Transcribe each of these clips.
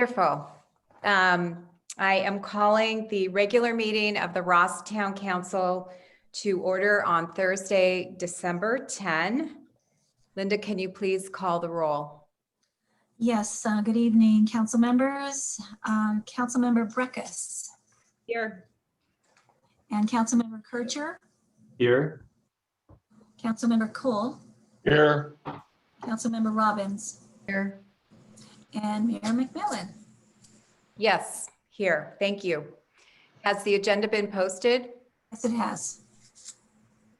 Wonderful. I am calling the regular meeting of the Ross Town Council to order on Thursday, December 10. Linda, can you please call the roll? Yes, good evening, council members. Councilmember Breckus Here. and Councilmember Kircher, Here. Councilmember Cole, Here. Councilmember Robbins, Here. and Mayor McMillan. Yes, here. Thank you. Has the agenda been posted? Yes, it has.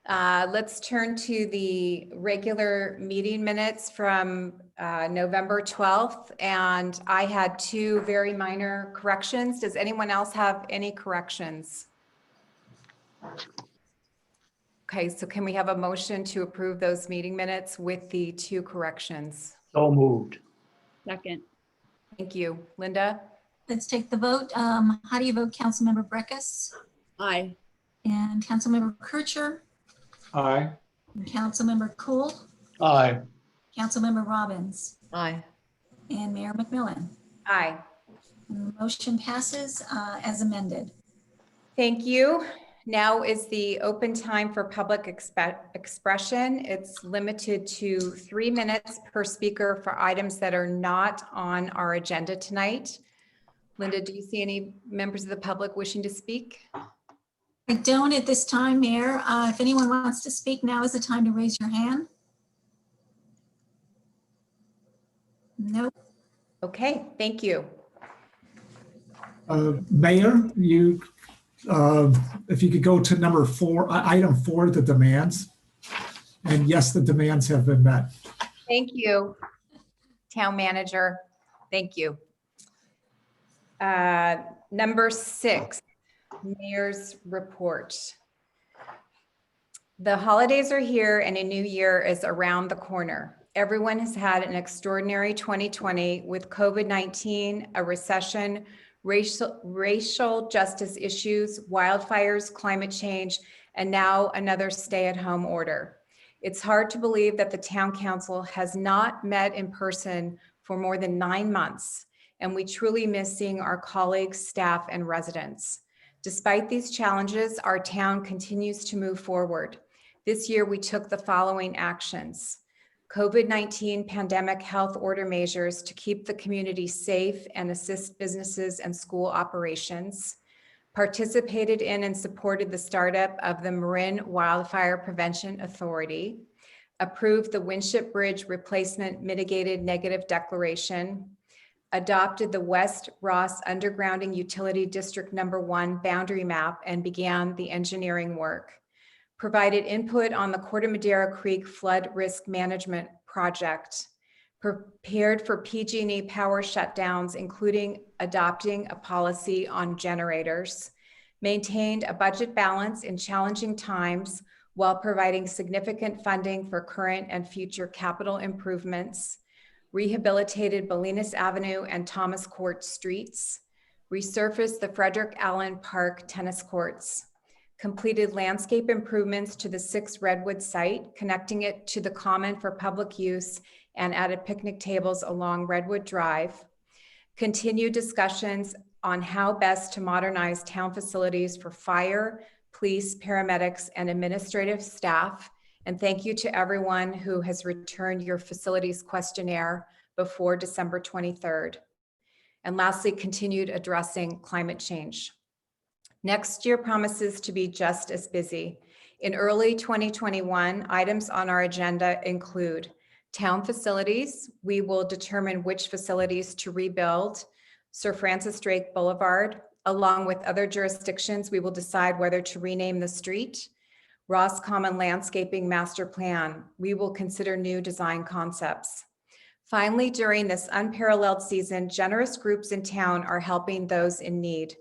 Let's turn to the regular meeting minutes from November 12th. And I had two very minor corrections. Does anyone else have any corrections? Okay, so can we have a motion to approve those meeting minutes with the two corrections? So moved. Second. Thank you. Linda? Let's take the vote. How do you vote, Councilmember Breckus Aye. and Councilmember Kircher, Aye. and Councilmember Cole, Aye. Councilmember Robbins, Aye. and Mayor McMillan? Aye. And the motion passes as amended. Thank you. Now is the open time for public expression. It's limited to 3 minutes per speaker for items that are not on our agenda tonight. Linda, do you see any members of the public wishing to speak? I don't at this time, Mayor. If anyone wants to speak, now is the time to raise your hand. Nope. Okay, thank you. Mayor, if you could go to number 4, item 4, the demands. And yes, the demands have been met. Thank you, Town Manager. Thank you. Number 6, Mayor's report. The holidays are here and a new year is around the corner. Everyone has had an extraordinary 2020 with COVID-19, a recession, racial justice issues, wildfires, climate change, and now another stay-at-home order. It's hard to believe that the Town Council has not met in person for more than 9 months, and we truly miss seeing our colleagues, staff, and residents. Despite these challenges, our town continues to move forward. This year, we took the following actions: COVID-19 pandemic health order measures to keep the community safe and assist businesses and school operations, participated in and supported the startup of the Marin Wildfire Prevention Authority, approved the Winship Bridge Replacement Mitigated Negative Declaration, adopted the West Ross Undergrounding Utility District Number 1 boundary map and began the engineering work, provided input on the Corte Madera Creek Flood Risk Management Project, prepared for PG&E power shutdowns, including adopting a policy on generators, maintained a budget balance in challenging times while providing significant funding for current and future capital improvements, rehabilitated Bolinas Avenue and Thomas Court streets, resurfaced the Frederick Allen Park tennis courts, completed landscape improvements to the 6 Redwood site, connecting it to the common for public use, and added picnic tables along Redwood Drive, continued discussions on how best to modernize town facilities for fire, police, paramedics, and administrative staff. And thank you to everyone who has returned your facilities questionnaire before December 23rd. And lastly, continued addressing climate change. Next year promises to be just as busy. In early 2021, items on our agenda include town facilities. We will determine which facilities to rebuild. Sir Francis Drake Boulevard. Along with other jurisdictions, we will decide whether to rename the street. Ross Common Landscaping Master Plan. We will consider new design concepts. Finally, during this unparalleled season, generous groups in town are helping those in need.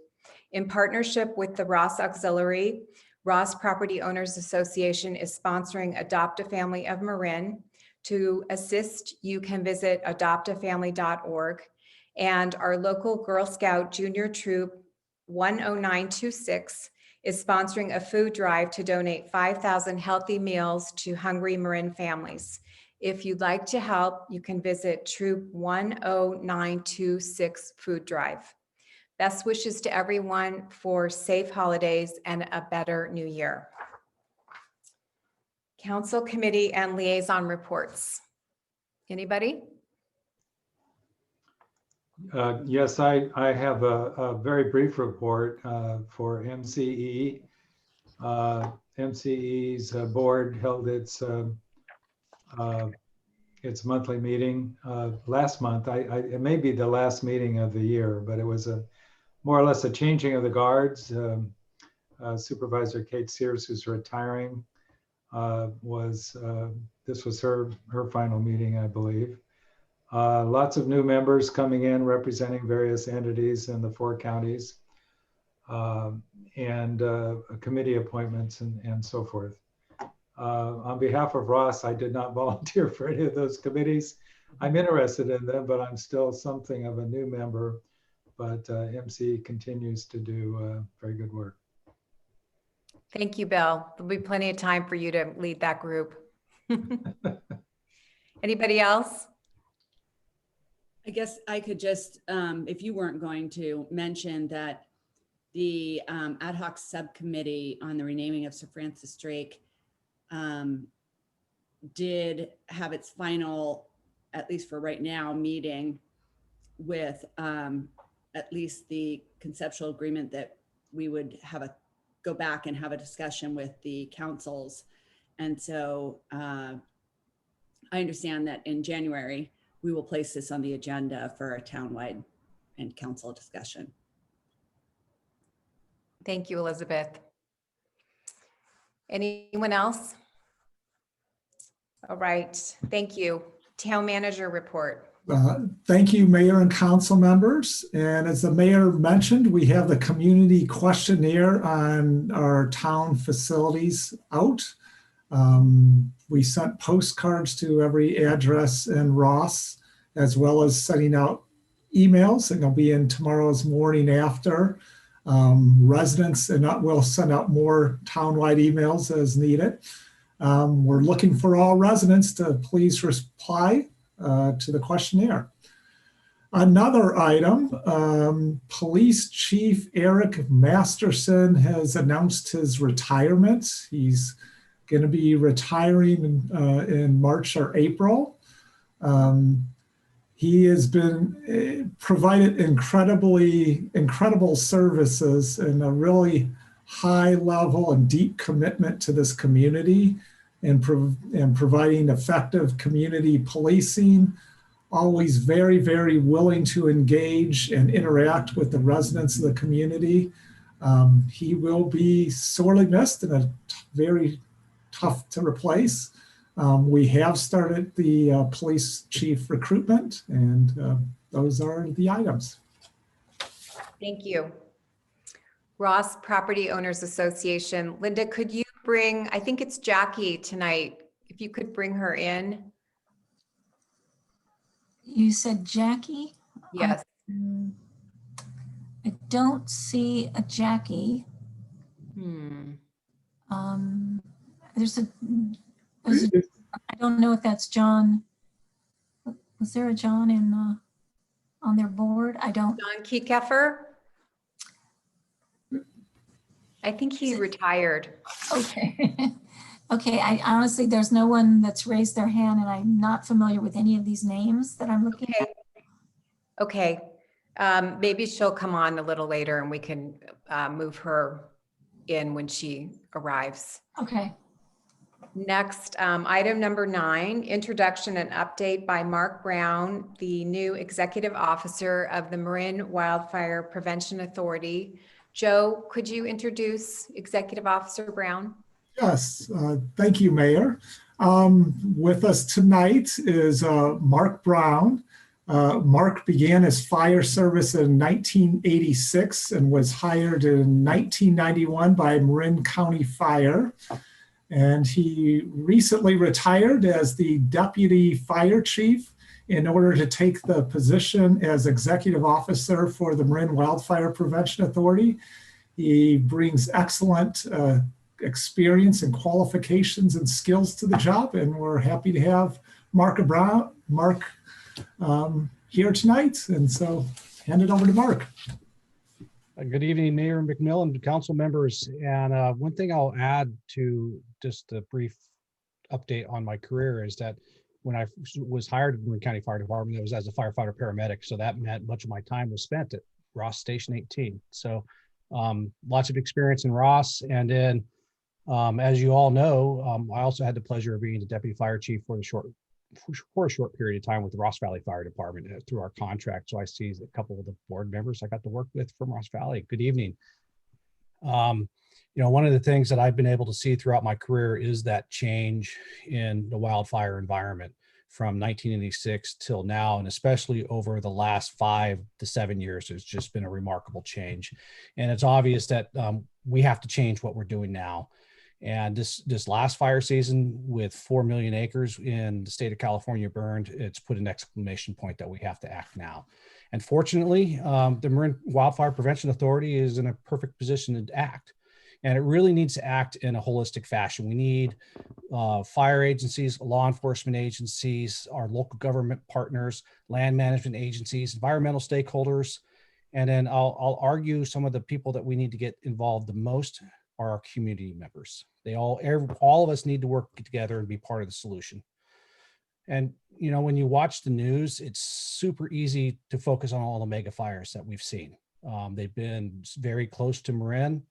In partnership with the Ross Auxiliary, Ross Property Owners Association is sponsoring Adopt a Family of Marin. To assist, you can visit adoptafamily.org. And our local Girl Scout Junior Troop 10926 is sponsoring a food drive to donate 5,000 healthy meals to hungry Marin families. If you'd like to help, you can visit Troop 10926 Food Drive. Best wishes to everyone for safe holidays and a better new year. Council committee and liaison reports. Anybody? Yes, I have a very brief report for MCE. MCE's board held its monthly meeting last month. It may be the last meeting of the year, but it was more or less a changing of the guards. Supervisor Kate Sears, who's retiring, this was her final meeting, I believe. Lots of new members coming in representing various entities in the 4 counties, and committee appointments and so forth. On behalf of Ross, I did not volunteer for any of those committees. I'm interested in them, but I'm still something of a new member. But MC continues to do very good work. Thank you, Bill. There'll be plenty of time for you to lead that group. Anybody else? I guess I could just, if you weren't going to mention that the ad hoc subcommittee on the renaming of Sir Francis Drake did have its final, at least for right now, meeting with at least the conceptual agreement that we would go back and have a discussion with the councils. And so I understand that in January, we will place this on the agenda for a townwide and council discussion. Thank you, Elizabeth. Anyone else? All right, thank you. Town manager report. Thank you, Mayor and council members. And as the mayor mentioned, we have the community questionnaire on our town facilities out. We sent postcards to every address in Ross, as well as sending out emails, and they'll be in tomorrow's morning after. Residents, and we'll send out more townwide emails as needed. We're looking for all residents to please reply to the questionnaire. Another item, Police Chief Eric Masterson has announced his retirement. He's going to be retiring in March or April. He has been provided incredible services and a really high level and deep commitment to this community and providing effective community policing. Always very, very willing to engage and interact with the residents of the community. He will be sorely missed and a very tough to replace. We have started the police chief recruitment, and those are the items. Thank you. Ross Property Owners Association. Linda, could you bring, I think it's Jackie tonight, if you could bring her in? You said Jackie? Yes. I don't see a Jackie. There's a, I don't know if that's John. Was there a John on their board? I don't. John Kiekeffer? I think he retired. Okay. Okay, I honestly, there's no one that's raised their hand, and I'm not familiar with any of these names that I'm looking at. Okay. Maybe she'll come on a little later and we can move her in when she arrives. Okay. Next, item number 9, introduction and update by Mark Brown, the new executive officer of the Marin Wildfire Prevention Authority. Joe, could you introduce Executive Officer Brown? Yes, thank you, Mayor. With us tonight is Mark Brown. Mark began his fire service in 1986 and was hired in 1991 by Marin County Fire. And he recently retired as the deputy fire chief in order to take the position as executive officer for the Marin Wildfire Prevention Authority. He brings excellent experience and qualifications and skills to the job, and we're happy to have Mark here tonight. And so hand it over to Mark. Good evening, Mayor McMillan, council members. And one thing I'll add to just a brief update on my career is that when I was hired at the Marin County Fire Department, it was as a firefighter paramedic. So that meant much of my time was spent at Ross Station 18. So lots of experience in Ross. And then, as you all know, I also had the pleasure of being the deputy fire chief for a short period of time with the Ross Valley Fire Department through our contract. So I see a couple of the board members I got to work with from Ross Valley. Good evening. One of the things that I've been able to see throughout my career is that change in the wildfire environment from 1986 till now, and especially over the last 5 to 7 years, there's just been a remarkable change. And it's obvious that we have to change what we're doing now. And this last fire season with 4 million acres in the state of California burned, it's put an exclamation point that we have to act now. And fortunately, the Marin Wildfire Prevention Authority is in a perfect position to act. And it really needs to act in a holistic fashion. We need fire agencies, law enforcement agencies, our local government partners, land management agencies, environmental stakeholders. And then I'll argue some of the people that we need to get involved the most are our community members. All of us need to work together and be part of the solution. And, when you watch the news, it's super easy to focus on all the mega fires that we've seen. They've been very close to Marin.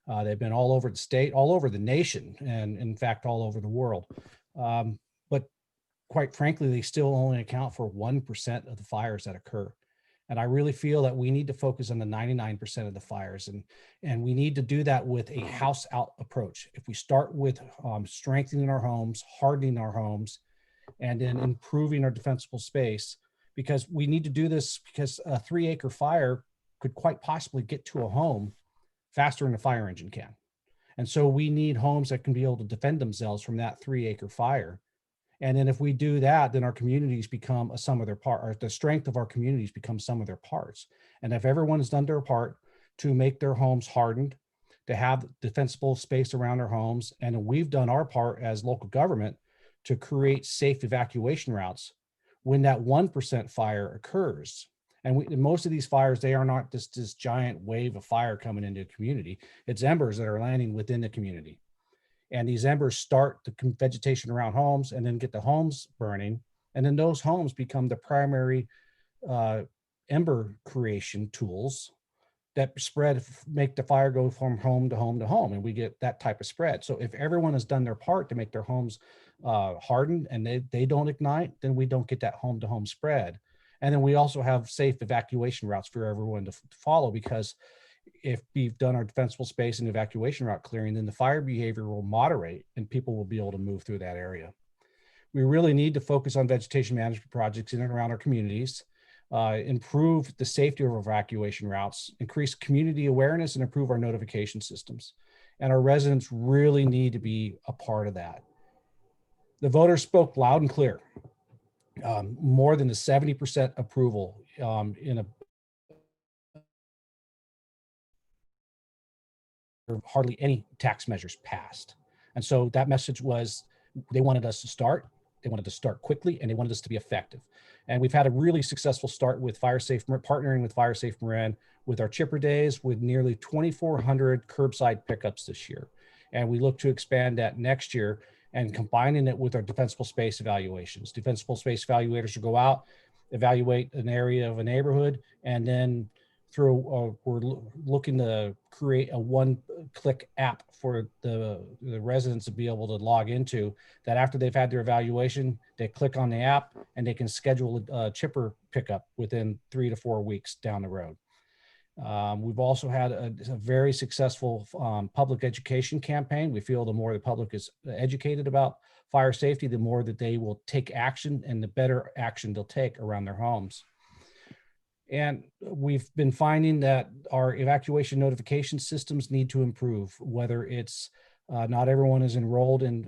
They've been all over the state, all over the nation, and in fact, all over the world. But quite frankly, they still only account for 1% of the fires that occur. And I really feel that we need to focus on the 99% of the fires. And we need to do that with a house out approach. If we start with strengthening our homes, hardening our homes, and then improving our defensible space, because we need to do this because a 3-acre fire could quite possibly get to a home faster than a fire engine can. And so we need homes that can be able to defend themselves from that 3-acre fire. And then if we do that, then our communities become a sum of their parts, or the strength of our communities becomes some of their parts. And if everyone has done their part to make their homes hardened, to have defensible space around their homes, and we've done our part as local government to create safe evacuation routes, when that 1% fire occurs, and most of these fires, they are not just this giant wave of fire coming into the community. It's embers that are landing within the community. And these embers start the vegetation around homes and then get the homes burning. And then those homes become the primary ember creation tools that spread, make the fire go from home to home to home. And we get that type of spread. So if everyone has done their part to make their homes hardened and they don't ignite, then we don't get that home to home spread. And then we also have safe evacuation routes for everyone to follow, because if we've done our defensible space and evacuation route clearing, then the fire behavior will moderate and people will be able to move through that area. We really need to focus on vegetation management projects in and around our communities, improve the safety of our evacuation routes, increase community awareness, and improve our notification systems. And our residents really need to be a part of that. The voters spoke loud and clear. More than a 70% approval hardly any tax measures passed. And so that message was, they wanted us to start, they wanted to start quickly, and they wanted us to be effective. And we've had a really successful start with partnering with Fire Safe Marin with our chipper days, with nearly 2,400 curbside pickups this year. And we look to expand that next year and combining it with our defensible space evaluations. Defensible space evaluators will go out, evaluate an area of a neighborhood, and then we're looking to create a one-click app for the residents to be able to log into, that after they've had their evaluation, they click on the app and they can schedule a chipper pickup within 3 to 4 weeks down the road. We've also had a very successful public education campaign. We feel the more the public is educated about fire safety, the more that they will take action, and the better action they'll take around their homes. And we've been finding that our evacuation notification systems need to improve, whether it's not everyone is enrolled in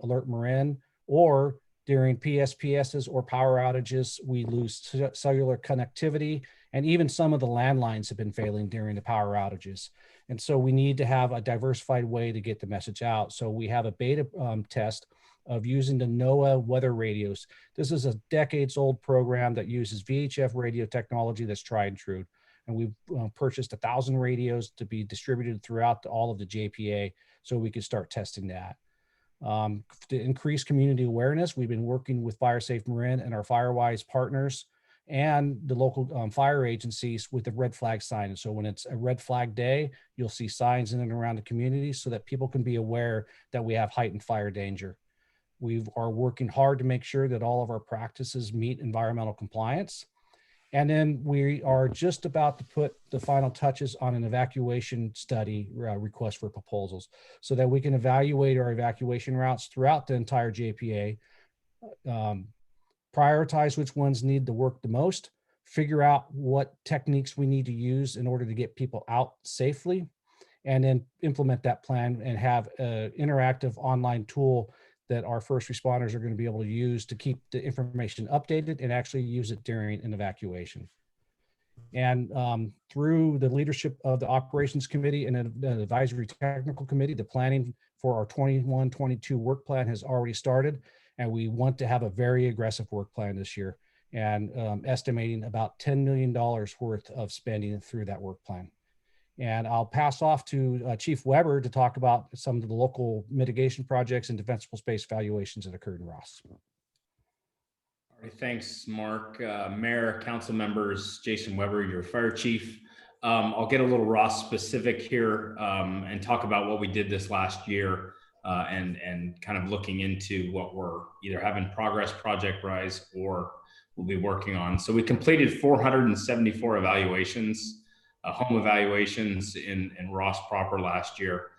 Alert Marin, or during PSPSs or power outages, we lose cellular connectivity, and even some of the landlines have been failing during the power outages. And so we need to have a diversified way to get the message out. So we have a beta test of using the NOAA weather radios. This is a decades-old program that uses VHF radio technology that's tried and true. And we've purchased 1,000 radios to be distributed throughout all of the JPA so we could start testing that. To increase community awareness, we've been working with Fire Safe Marin and our FireWise partners and the local fire agencies with the red flag sign. And so when it's a red flag day, you'll see signs in and around the community so that people can be aware that we have heightened fire danger. We are working hard to make sure that all of our practices meet environmental compliance. And then we are just about to put the final touches on an evacuation study request for proposals so that we can evaluate our evacuation routes throughout the entire JPA, prioritize which ones need to work the most, figure out what techniques we need to use in order to get people out safely, and then implement that plan and have an interactive online tool that our first responders are going to be able to use to keep the information updated and actually use it during an evacuation. And through the leadership of the operations committee and the advisory technical committee, the planning for our 21-22 work plan has already started. And we want to have a very aggressive work plan this year and estimating about $10 million worth of spending through that work plan. And I'll pass off to Chief Weber to talk about some of the local mitigation projects and defensible space evaluations that occurred in Ross. All right, thanks, Mark. Mayor, council members, Jason Weber, your fire chief. I'll get a little Ross specific here and talk about what we did this last year and kind of looking into what we're either having progress project wise or we'll be working on. So we completed 474 evaluations. Home evaluations in Ross proper last year.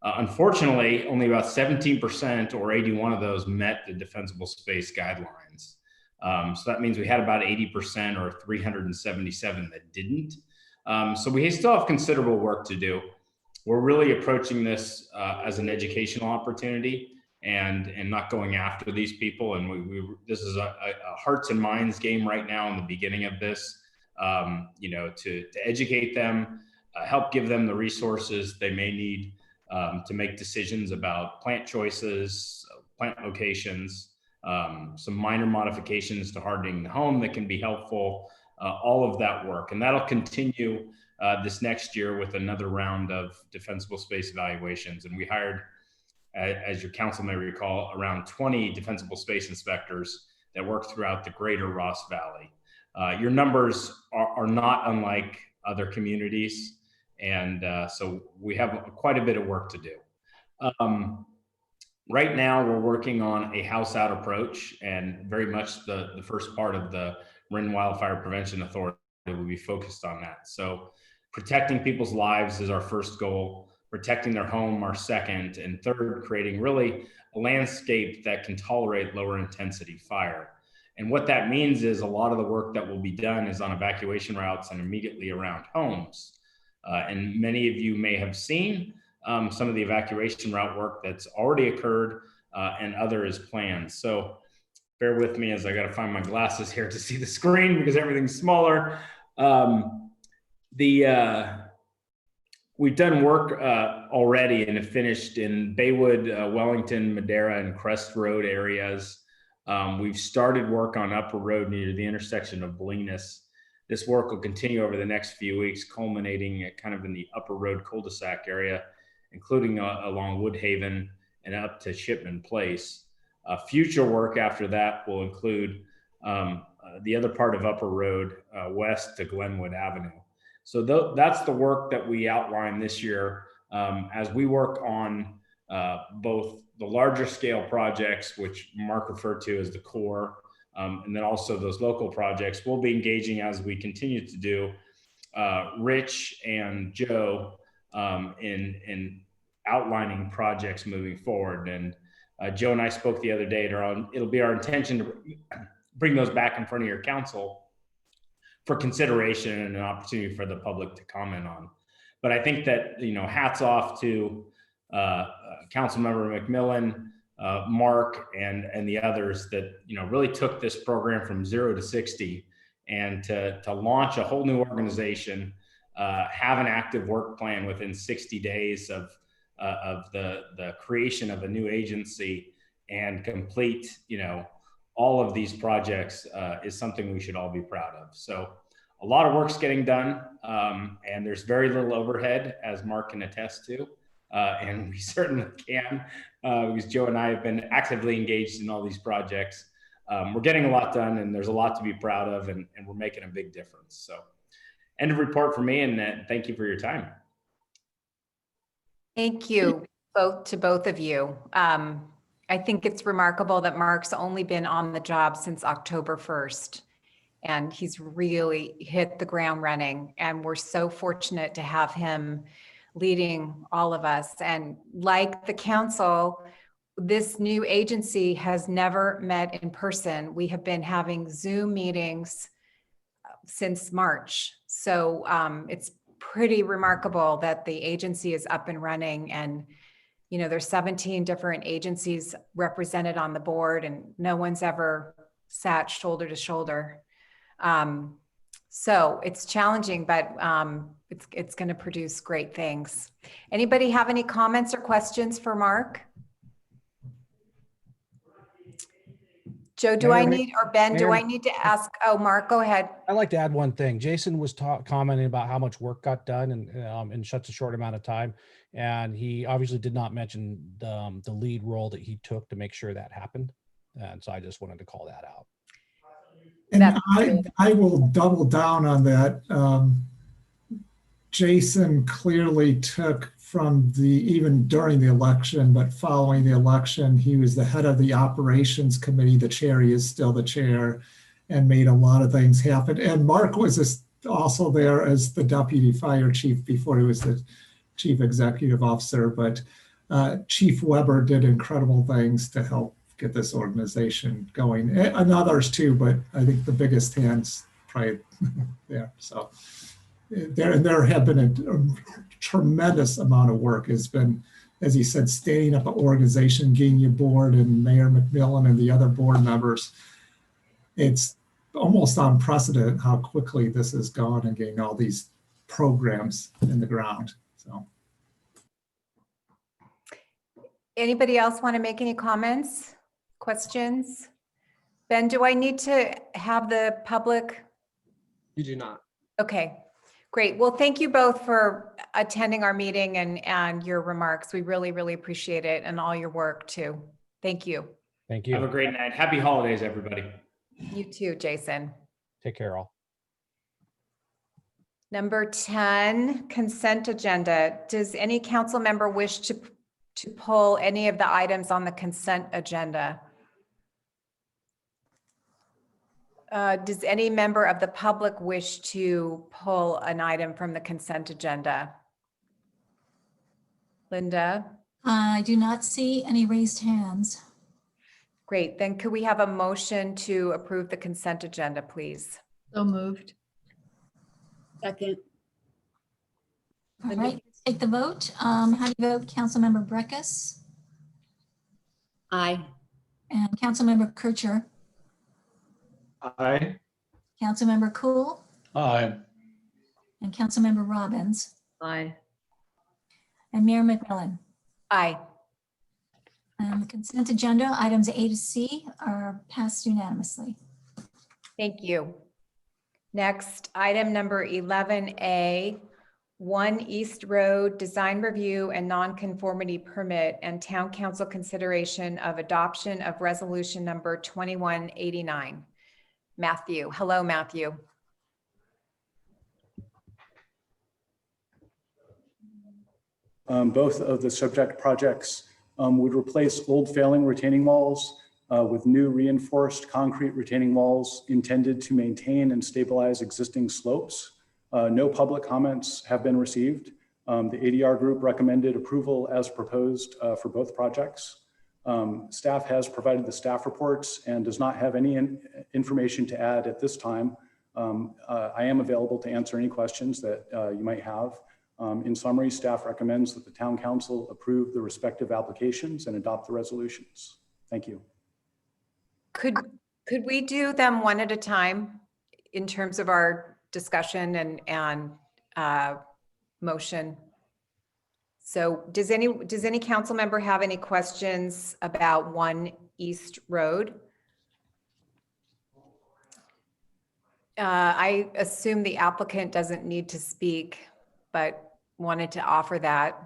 Unfortunately, only about 17% or 81 of those met the defensible space guidelines. So that means we had about 80% or 377 that didn't. So we still have considerable work to do. We're really approaching this as an educational opportunity and not going after these people. And this is a hearts and minds game right now in the beginning of this. To educate them, help give them the resources they may need to make decisions about plant choices, plant locations, some minor modifications to hardening the home that can be helpful, all of that work. And that'll continue this next year with another round of defensible space evaluations. And we hired, as your council may recall, around 20 defensible space inspectors that work throughout the greater Ross Valley. Your numbers are not unlike other communities. And so we have quite a bit of work to do. Right now, we're working on a house out approach and very much the first part of the Marin Wildfire Prevention Authority will be focused on that. So protecting people's lives is our first goal, protecting their home our second, and third, creating really a landscape that can tolerate lower intensity fire. And what that means is a lot of the work that will be done is on evacuation routes and immediately around homes. And many of you may have seen some of the evacuation route work that's already occurred and other is planned. So bear with me as I got to find my glasses here to see the screen because everything's smaller. We've done work already and have finished in Baywood, Wellington, Madera, and Crest Road areas. We've started work on Upper Road near the intersection of Bolinas. This work will continue over the next few weeks, culminating kind of in the Upper Road cul-de-sac area, including along Woodhaven and up to Shipman Place. Future work after that will include the other part of Upper Road west to Glenwood Avenue. So that's the work that we outlined this year as we work on both the larger scale projects, which Mark referred to as the core, and then also those local projects. We'll be engaging as we continue to do Rich and Joe in outlining projects moving forward. And Joe and I spoke the other day, it'll be our intention to bring those back in front of your council for consideration and an opportunity for the public to comment on. But I think that, hats off to Councilmember McMillan, Mark, and the others that, really took this program from 0 to 60 and to launch a whole new organization, have an active work plan within 60 days of the creation of a new agency and complete, all of these projects is something we should all be proud of. So a lot of work's getting done, and there's very little overhead, as Mark can attest to. And we certainly can, because Joe and I have been actively engaged in all these projects. We're getting a lot done, and there's a lot to be proud of, and we're making a big difference. So end of report for me, and thank you for your time. Thank you to both of you. I think it's remarkable that Mark's only been on the job since October 1st, and he's really hit the ground running. And we're so fortunate to have him leading all of us. And like the council, this new agency has never met in person. We have been having Zoom meetings since March. So it's pretty remarkable that the agency is up and running, and there's 17 different agencies represented on the board, and no one's ever sat shoulder to shoulder. So it's challenging, but it's going to produce great things. Anybody have any comments or questions for Mark? Joe, do I need, or Ben, do I need to ask? Oh, Mark, go ahead. I'd like to add one thing. Jason was commenting about how much work got done in such a short amount of time. And he obviously did not mention the lead role that he took to make sure that happened. And so I just wanted to call that out. And I will double down on that. Jason clearly took from even during the election, but following the election, he was the head of the operations committee. The chair, he is still the chair, and made a lot of things happen. And Mark was also there as the deputy fire chief before he was the chief executive officer. But Chief Weber did incredible things to help get this organization going, and others too, but I think the biggest hands probably there. So there have been a tremendous amount of work. Has been, as he said, standing up an organization, getting you board, and Mayor McMillan and the other board members. It's almost unprecedented how quickly this has gone and getting all these programs in the ground. So, anybody else want to make any comments, questions? Ben, do I need to have the public? You do not. Okay, great. Well, thank you both for attending our meeting and your remarks. We really, really appreciate it, and all your work too. Thank you. Thank you. Have a great night. Happy holidays, everybody. You too, Jason. Take care, all. Number 10, consent agenda. Does any council member wish to pull any of the items on the consent agenda? Does any member of the public wish to pull an item from the consent agenda? Linda? I do not see any raised hands. Great. Then could we have a motion to approve the consent agenda, please? So moved. Second. All right, let's take the vote. How do you vote, Councilmember Breckus Aye. and Councilmember Kircher? Aye. Councilmember Cool Aye. and Councilmember Robbins Aye. and Mayor McMillan. Aye. The consent agenda, items A to C, are passed unanimously. Thank you. Next, item number 11A, 1 East Road Design Review and Nonconformity Permit and Town Council consideration of adoption of resolution number 2189. Matthew. Hello, Matthew. Both of the subject projects would replace old failing retaining walls with new reinforced concrete retaining walls intended to maintain and stabilize existing slopes. No public comments have been received. The ADR group recommended approval as proposed for both projects. Staff has provided the staff reports and does not have any information to add at this time. I am available to answer any questions that you might have. In summary, staff recommends that the town council approve the respective applications and adopt the resolutions. Thank you. Could we do them one at a time in terms of our discussion and motion? So does any council member have any questions about 1 East Road? I assume the applicant doesn't need to speak, but wanted to offer that.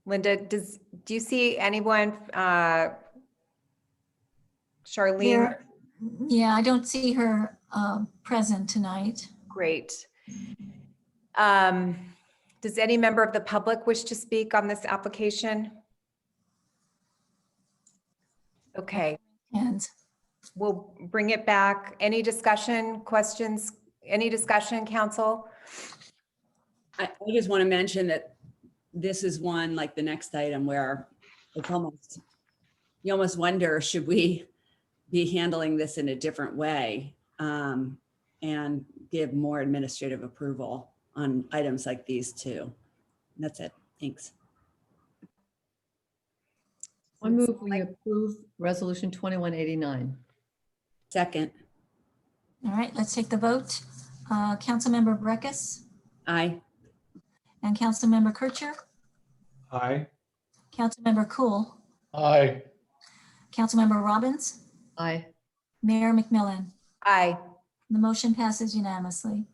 Linda, do you see anyone, Charlene? Yeah, I don't see her present tonight. Great. Does any member of the public wish to speak on this application? Okay, And we'll bring it back. Any discussion, questions? Any discussion, council? I just want to mention that this is one, like the next item, where it's almost, you almost wonder, should we be handling this in a different way and give more administrative approval on items like these too? And that's it. Thanks. I move we approve Resolution 2189. Second, all right, let's take the vote. Councilmember Breckus aye. and Councilmember Kircher, Aye. Councilmember Cool, Aye. Councilmember Robbins, Aye. Mayor McMillan. Aye. The motion passes unanimously.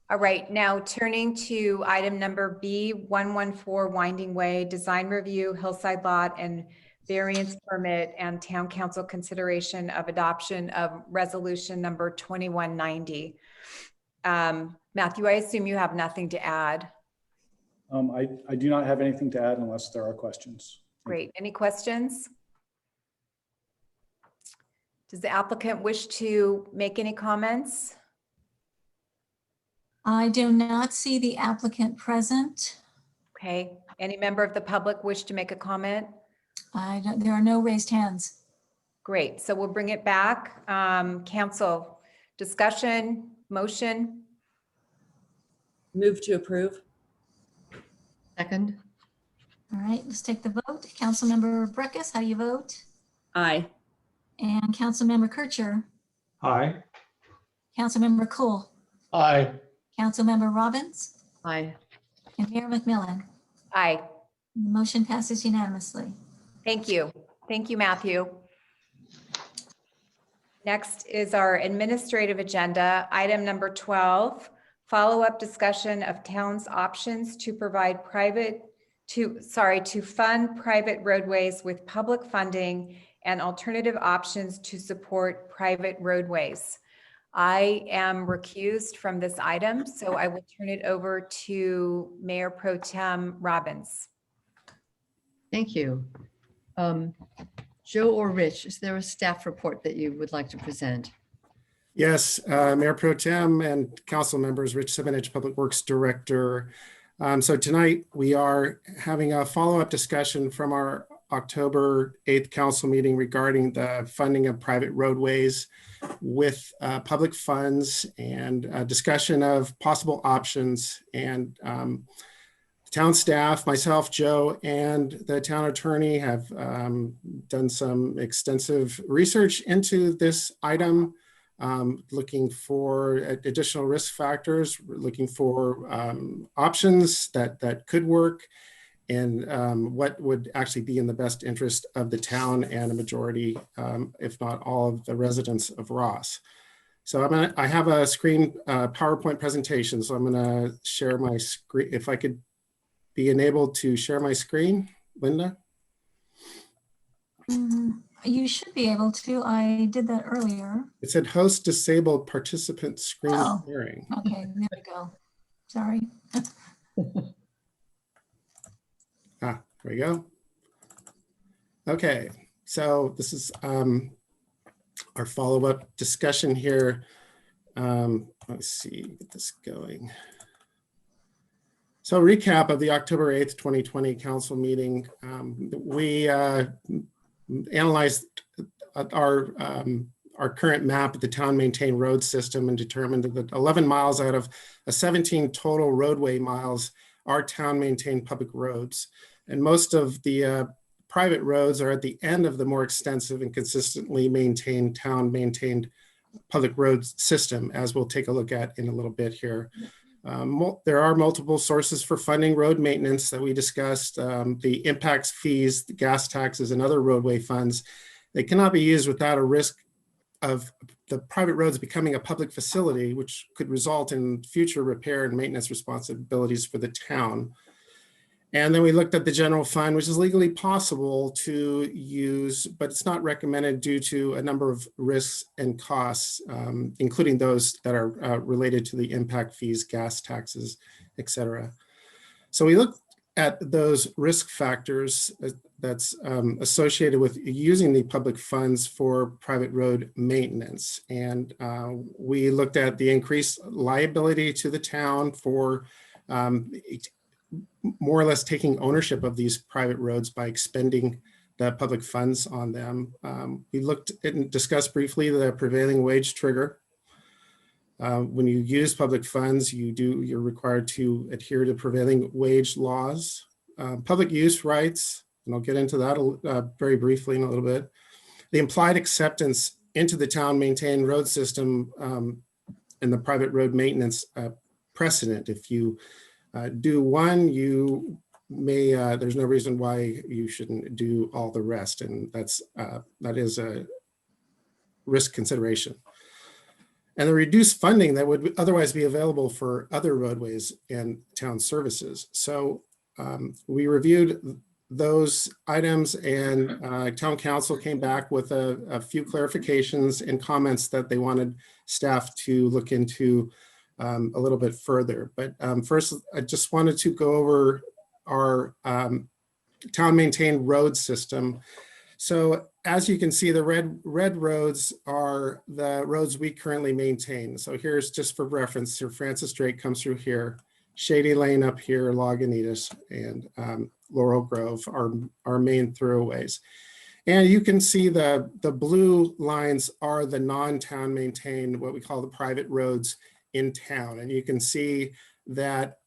All right, now turning to item number B, 114 Winding Way, design review, hillside lot and variance permit and town council consideration of adoption of resolution number 2190. Matthew, I assume you have nothing to add. I do not have anything to add unless there are questions. Great. Any questions? Does the applicant wish to make any comments? I do not see the applicant present. Okay. Any member of the public wish to make a comment? There are no raised hands. Great. So we'll bring it back. Council, discussion, motion. Move to approve. Second. All right, let's take the vote. Councilmember Breckus, how do you vote? Aye. And Councilmember Kircher, Aye. Councilmember Cool, Aye. Councilmember Robbins, Aye. and Mayor McMillan. Aye. The motion passes unanimously. Thank you. Thank you, Matthew. Next is our administrative agenda, item number 12, follow-up discussion of town's options to provide to fund private roadways with public funding and alternative options to support private roadways. I am recused from this item, so I will turn it over to Mayor Pro Tem Robbins. Thank you. Joe or Rich, is there a staff report that you would like to present? Yes, Mayor Pro Tem and council members, Rich Simonich, Public Works Director. So tonight we are having a follow-up discussion from our October 8th council meeting regarding the funding of private roadways with public funds and a discussion of possible options. And town staff, myself, Joe, and the town attorney have done some extensive research into this item, looking for additional risk factors, looking for options that could work, and what would actually be in the best interest of the town and a majority, if not all, of the residents of Ross. So I have a screen PowerPoint presentation, so I'm gonna share my screen. If I could be enabled to share my screen, Linda? You should be able to. I did that earlier. It said host disabled participant screen Oh. sharing. Okay, there we go. Sorry. There we go. Okay, so this is our follow-up discussion here. Let's see, get this going. So recap of the October 8th, 2020 council meeting. We analyzed our current map of the town maintained road system and determined that 11 miles out of 17 total roadway miles are town maintained public roads. And most of the private roads are at the end of the more extensive and consistently maintained town maintained public road system, as we'll take a look at in a little bit here. There are multiple sources for funding road maintenance that we discussed. The impacts fees, the gas taxes, and other roadway funds. They cannot be used without a risk of the private roads becoming a public facility, which could result in future repair and maintenance responsibilities for the town. And then we looked at the general fund, which is legally possible to use, but it's not recommended due to a number of risks and costs, including those that are related to the impact fees, gas taxes, et cetera. So we looked at those risk factors that's associated with using the public funds for private road maintenance. And we looked at the increased liability to the town for more or less taking ownership of these private roads by expending the public funds on them. We looked and discussed briefly the prevailing wage trigger. When you use public funds, you're required to adhere to prevailing wage laws. Public use rights, and I'll get into that very briefly in a little bit. The implied acceptance into the town maintained road system and the private road maintenance precedent. If you do one, you may, there's no reason why you shouldn't do all the rest. And that is a risk consideration. And the reduced funding that would otherwise be available for other roadways and town services. So we reviewed those items, and town council came back with a few clarifications and comments that they wanted staff to look into a little bit further. But first, I just wanted to go over our town maintained road system. So as you can see, the red roads are the roads we currently maintain. So here's just for reference, Sir Francis Drake comes through here, Shady Lane up here, Lagunitas, and Laurel Grove, our main thoroughways. And you can see the blue lines are the non-town maintained, what we call the private roads in town. And you can see that,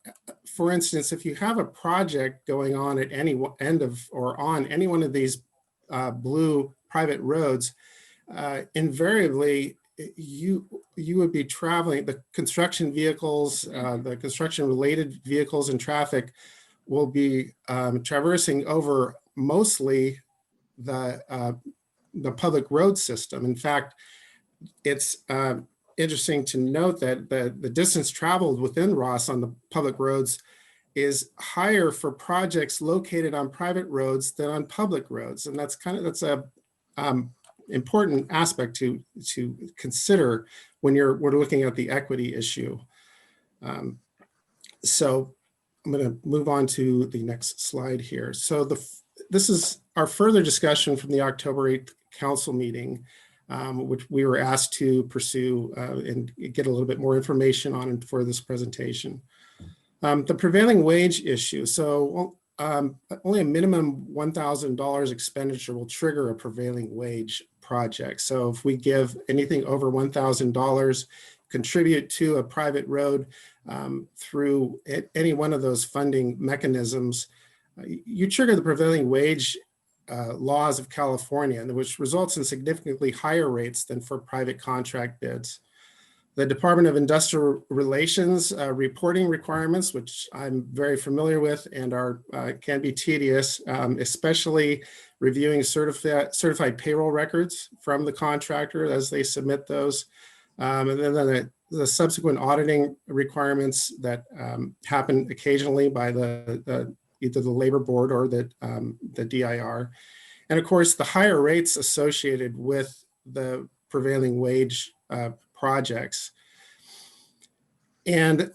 for instance, if you have a project going on at any end of or on any one of these blue private roads, invariably you would be traveling, the construction vehicles, the construction related vehicles and traffic will be traversing over mostly the public road system. In fact, it's interesting to note that the distance traveled within Ross on the public roads is higher for projects located on private roads than on public roads. And that's a important aspect to consider when we're looking at the equity issue. So I'm going to move on to the next slide here. So this is our further discussion from the October 8th council meeting, which we were asked to pursue and get a little bit more information on for this presentation. The prevailing wage issue. So only a minimum $1,000 expenditure will trigger a prevailing wage project. So if we give anything over $1,000, contribute to a private road through any one of those funding mechanisms, you trigger the prevailing wage laws of California, which results in significantly higher rates than for private contract bids. The Department of Industrial Relations reporting requirements, which I'm very familiar with and can be tedious, especially reviewing certified payroll records from the contractor as they submit those. And then the subsequent auditing requirements that happen occasionally by either the labor board or the DIR. And of course, the higher rates associated with the prevailing wage projects. And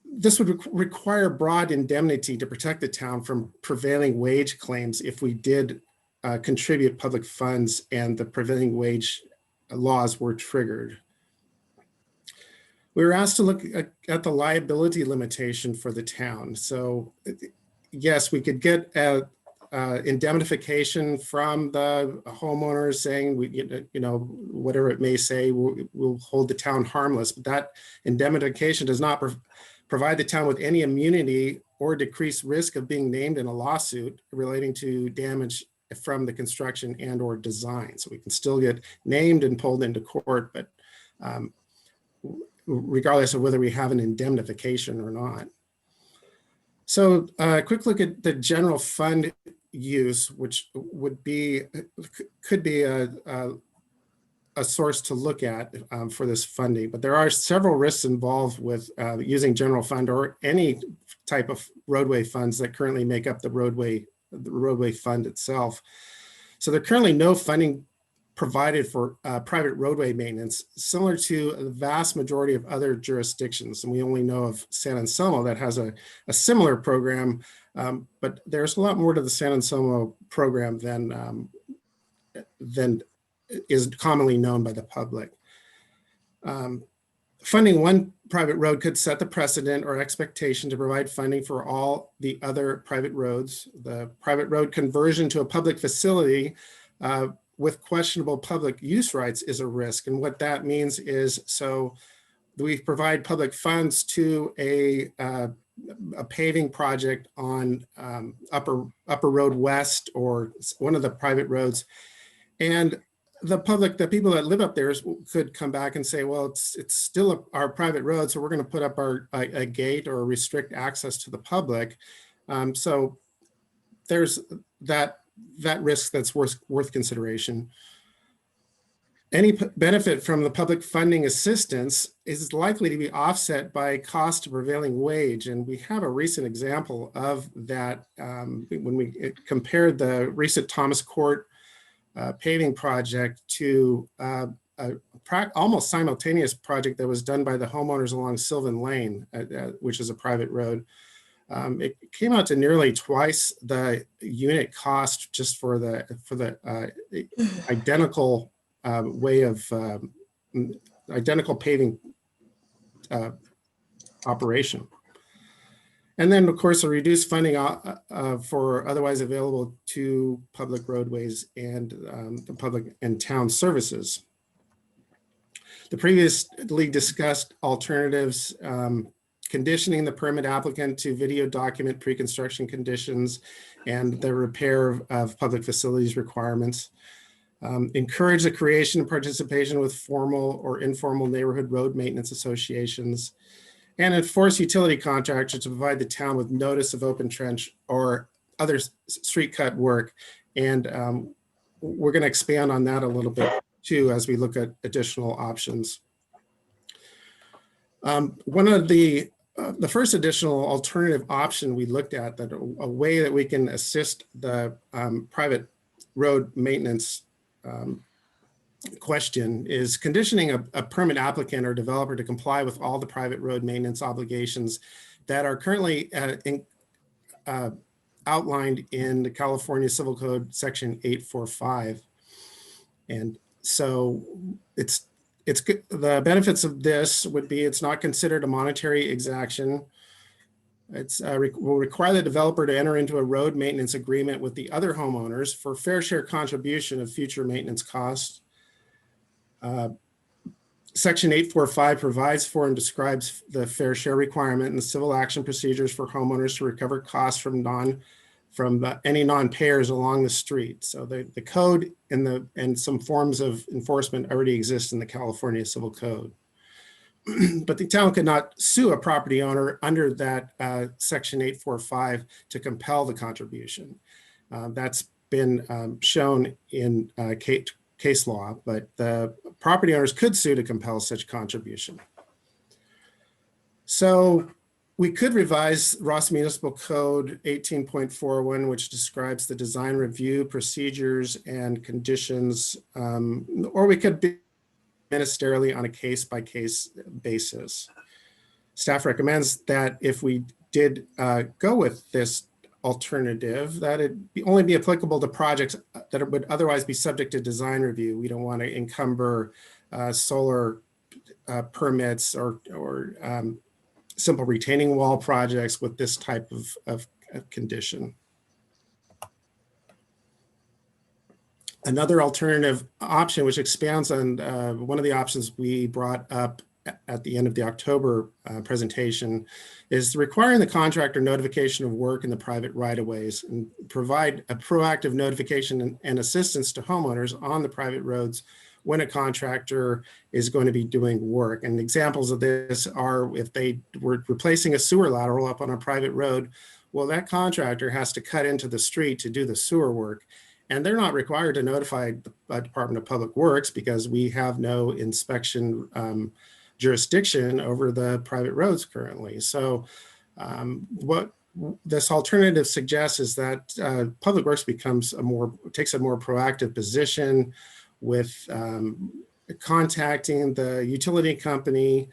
this would require broad indemnity to protect the town from prevailing wage claims if we did contribute public funds and the prevailing wage laws were triggered. We were asked to look at the liability limitation for the town. So yes, we could get indemnification from the homeowners saying, whatever it may say, we'll hold the town harmless. But that indemnification does not provide the town with any immunity or decreased risk of being named in a lawsuit relating to damage from the construction and or design. So we can still get named and pulled into court, but regardless of whether we have an indemnification or not. So a quick look at the general fund use, which could be a source to look at for this funding, but there are several risks involved with using general fund or any type of roadway funds that currently make up the roadway fund itself. So there are currently no funding provided for private roadway maintenance, similar to the vast majority of other jurisdictions. And we only know of San Anselmo that has a similar program, but there's a lot more to the San Anselmo program than is commonly known by the public. Funding one private road could set the precedent or expectation to provide funding for all the other private roads. The private road conversion to a public facility with questionable public use rights is a risk. And what that means is, so we provide public funds to a paving project on Upper Road West or one of the private roads. And the people that live up there could come back and say, well, it's still our private road, so we're going to put up a gate or restrict access to the public. So there's that risk that's worth consideration. Any benefit from the public funding assistance is likely to be offset by cost to prevailing wage. And we have a recent example of that when we compared the recent Thomas Court paving project to almost simultaneous project that was done by the homeowners along Sylvan Lane, which is a private road. It came out to nearly twice the unit cost just for the identical way of identical paving operation. And then, of course, a reduced funding for otherwise available to public roadways and the public and town services. The previously discussed alternatives, conditioning the permit applicant to video document pre-construction conditions and the repair of public facilities requirements. Encourage the creation and participation with formal or informal neighborhood road maintenance associations, and enforce utility contractors to provide the town with notice of open trench or other street cut work. And we're going to expand on that a little bit too as we look at additional options. One of the first additional alternative option we looked at, that a way that we can assist the private road maintenance question, is conditioning a permit applicant or developer to comply with all the private road maintenance obligations that are currently outlined in the California Civil Code Section 845. And so the benefits of this would be it's not considered a monetary exaction. It's will require the developer to enter into a road maintenance agreement with the other homeowners for fair share contribution of future maintenance costs. Section 845 provides for and describes the fair share requirement and the civil action procedures for homeowners to recover costs from any non-payers along the street. So the code and some forms of enforcement already exist in the California Civil Code. But the town could not sue a property owner under that Section 845 to compel the contribution. That's been shown in case law, but the property owners could sue to compel such contribution. So we could revise Ross Municipal Code 18.41, which describes the design review procedures and conditions, or we could be ministerially on a case-by-case basis. Staff recommends that if we did go with this alternative, that it only be applicable to projects that would otherwise be subject to design review. We don't want to encumber solar permits or simple retaining wall projects with this type of condition. Another alternative option, which expands on one of the options we brought up at the end of the October presentation, is requiring the contractor notification of work in the private right-of-ways and provide a proactive notification and assistance to homeowners on the private roads when a contractor is going to be doing work. And examples of this are if they were replacing a sewer lateral up on a private road, well, that contractor has to cut into the street to do the sewer work. And they're not required to notify the Department of Public Works because we have no inspection jurisdiction over the private roads currently. So what this alternative suggests is that Public Works takes a more proactive position with contacting the utility company,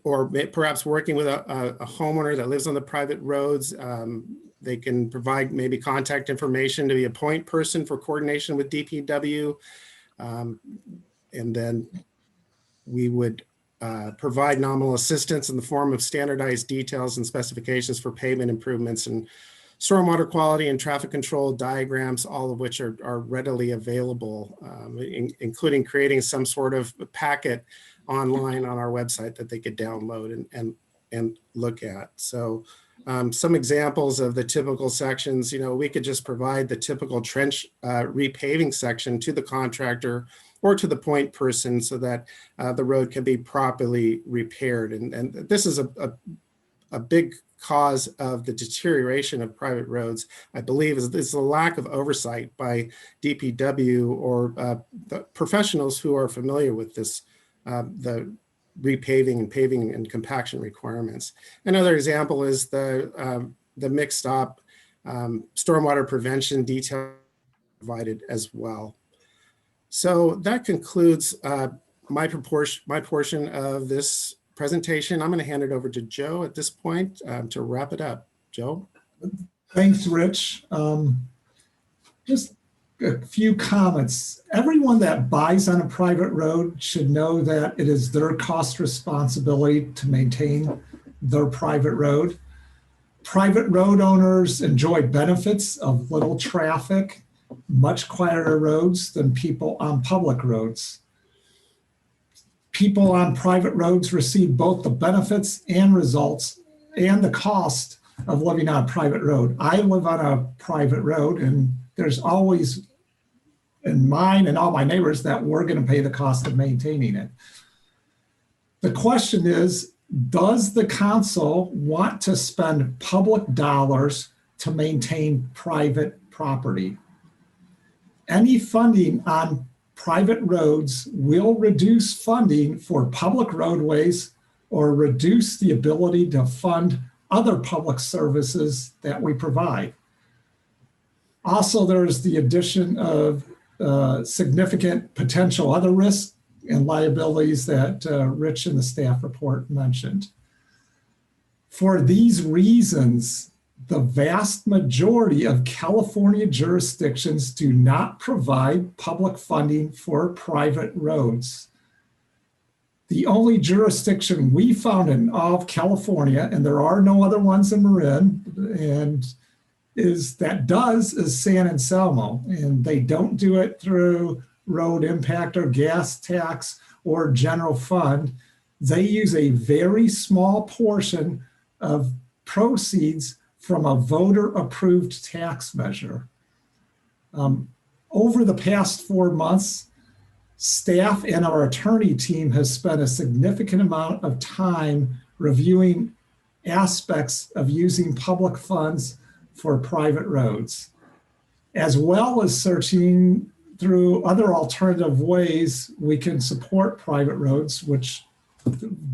or perhaps working with a homeowner that lives on the private roads. They can provide maybe contact information to be a point person for coordination with DPW. And then we would provide nominal assistance in the form of standardized details and specifications for pavement improvements and stormwater quality and traffic control diagrams, all of which are readily available, including creating some sort of packet online on our website that they could download and look at. So some examples of the typical sections, we could just provide the typical trench repaving section to the contractor or to the point person so that the road can be properly repaired. And this is a big cause of the deterioration of private roads, I believe, is the lack of oversight by DPW or the professionals who are familiar with this, the repaving and paving and compaction requirements. Another example is the mixed stop stormwater prevention detail provided as well. So that concludes my portion of this presentation. I'm going to hand it over to Joe at this point to wrap it up. Joe? Thanks, Rich. Just a few comments. Everyone that buys on a private road should know that it is their cost responsibility to maintain their private road. Private road owners enjoy benefits of little traffic, much quieter roads than people on public roads. People on private roads receive both the benefits and results and the cost of living on a private road. I live on a private road, and there's always in mine and all my neighbors that we're going to pay the cost of maintaining it. The question is, does the council want to spend public dollars to maintain private property? Any funding on private roads will reduce funding for public roadways or reduce the ability to fund other public services that we provide. Also, there's the addition of significant potential other risks and liabilities that Rich in the staff report mentioned. For these reasons, the vast majority of California jurisdictions do not provide public funding for private roads. The only jurisdiction we found in all of California, and there are no other ones in Marin, is San Anselmo, and they don't do it through road impact or gas tax or general fund. They use a very small portion of proceeds from a voter-approved tax measure. Over the past 4 months, staff and our attorney team has spent a significant amount of time reviewing aspects of using public funds for private roads, as well as searching through other alternative ways we can support private roads, which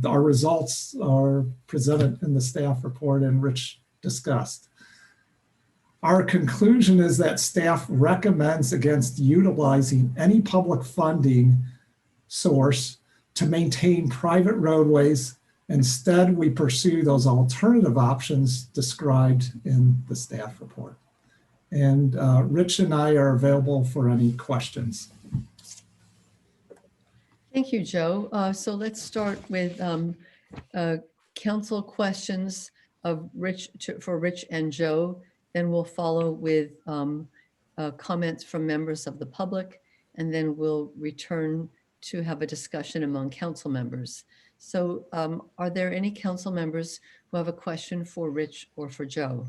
our results are presented in the staff report and Rich discussed. Our conclusion is that staff recommends against utilizing any public funding source to maintain private roadways. Instead, we pursue those alternative options described in the staff report. And Rich and I are available for any questions. Thank you, Joe. So let's start with council questions of for Rich and Joe. Then we'll follow with comments from members of the public, and then we'll return to have a discussion among council members. So are there any council members who have a question for Rich or for Joe?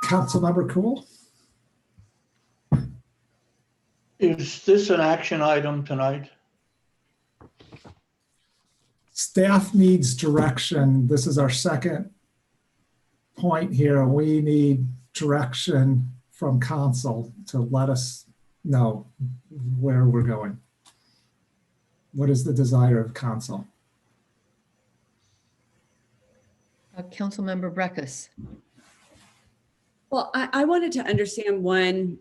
Councilmember Cool. Is this an action item tonight? Staff needs direction. This is our second point here. We need direction from council to let us know where we're going. What is the desire of council? Councilmember Breckus. Well, I wanted to understand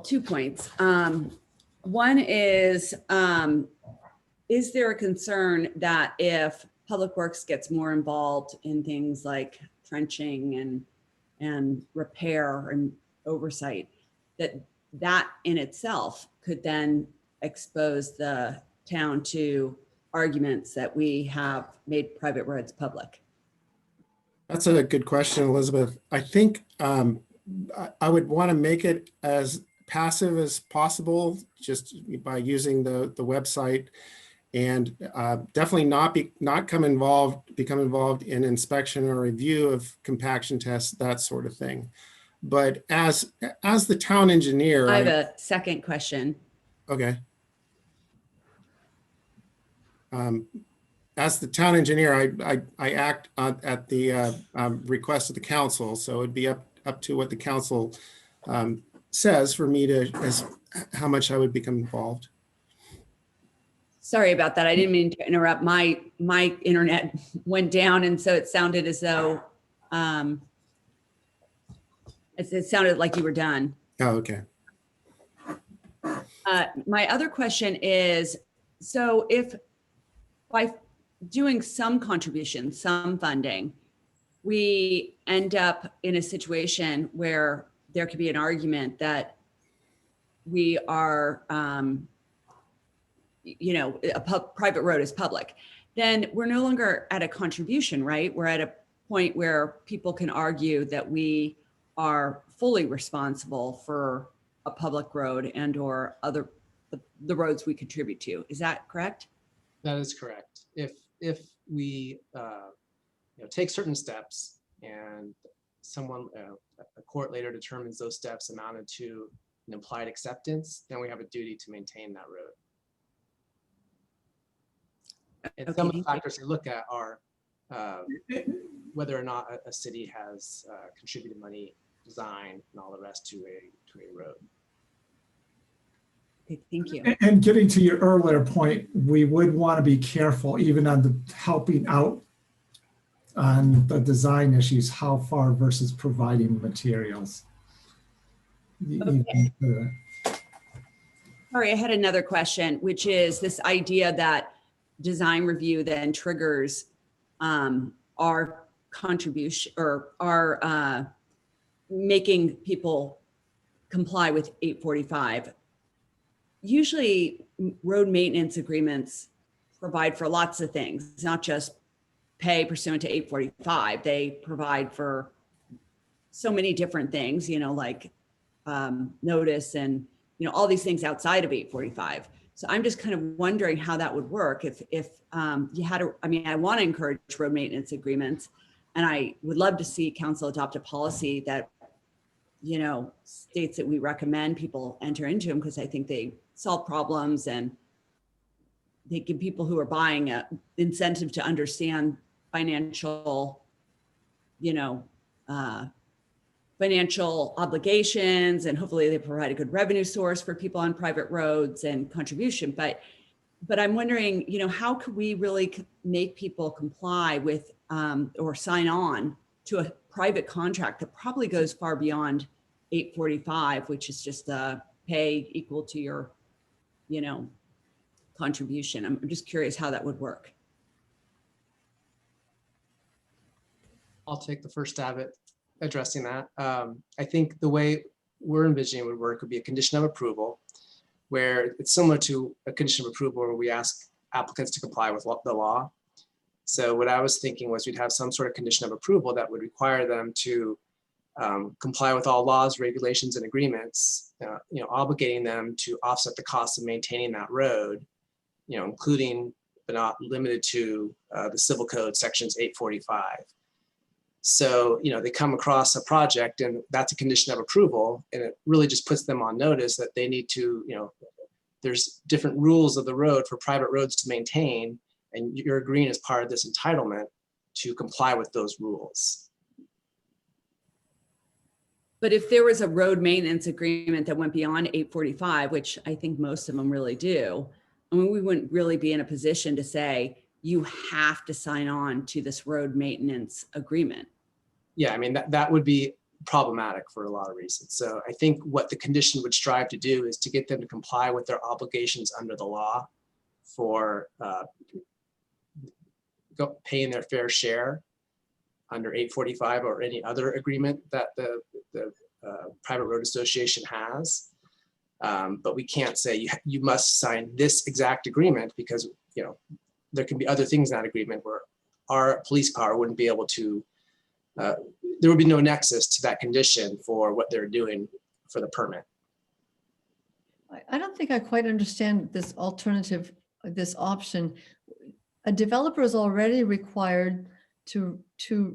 two points. One is there a concern that if Public Works gets more involved in things like trenching and repair and oversight, that in itself could then expose the town to arguments that we have made private roads public? That's a good question, Elizabeth. I think I would want to make it as passive as possible, just by using the website, and definitely not become involved in inspection or review of compaction tests, that sort of thing. But as the town engineer, I have a second question. Okay. As the town engineer, I act at the request of the council, so it'd be up to what the council says for me as how much I would become involved. Sorry about that. I didn't mean to interrupt. My internet went down, and so it sounded as though it sounded like you were done. Oh, okay. My other question is, so if by doing some contribution, some funding, we end up in a situation where there could be an argument that we are, a private road is public, then we're no longer at a contribution, right? We're at a point where people can argue that we are fully responsible for a public road and or the roads we contribute to. Is that correct? That is correct. If we take certain steps and a court later determines those steps amounted to an implied acceptance, then we have a duty to maintain that road. And some of the factors we look at are whether or not a city has contributed money, design, and all the rest to a road. Okay, thank you. And getting to your earlier point, we would want to be careful even on the helping out on the design issues, how far versus providing materials. Okay. Sorry, I had another question, which is this idea that design review then triggers our contribution or our making people comply with 845. Usually road maintenance agreements provide for lots of things, not just pay pursuant to 845. They provide for so many different things, like notice and, all these things outside of 845. So I'm just kind of wondering how that would work if you had I want to encourage road maintenance agreements, and I would love to see council adopt a policy that, states that we recommend people enter into them because I think they solve problems and they give people who are buying an incentive to understand financial obligations, and hopefully they provide a good revenue source for people on private roads and contribution. But I'm wondering, how could we really make people comply with or sign on to a private contract that probably goes far beyond 845, which is just a pay equal to your, contribution. I'm just curious how that would work. I'll take the first stab at addressing that. I think the way we're envisioning it would work would be a condition of approval, where it's similar to a condition of approval where we ask applicants to comply with the law. So what I was thinking was we'd have some sort of condition of approval that would require them to comply with all laws, regulations, and agreements, obligating them to offset the cost of maintaining that road, including but not limited to the Civil Code sections 845. So, they come across a project and that's a condition of approval, and it really just puts them on notice that they need to, there's different rules of the road for private roads to maintain, and you're agreeing as part of this entitlement to comply with those rules. But if there was a road maintenance agreement that went beyond 845, which I think most of them really do, I mean, we wouldn't really be in a position to say, you have to sign on to this road maintenance agreement. Yeah, I mean, that would be problematic for a lot of reasons. So I think what the condition would strive to do is to get them to comply with their obligations under the law for paying their fair share under 845 or any other agreement that the private road association has. But we can't say you must sign this exact agreement, because there can be other things in that agreement where our police car wouldn't be able to, there would be no nexus to that condition for what they're doing for the permit. I don't think I quite understand this alternative, this option. A developer is already required to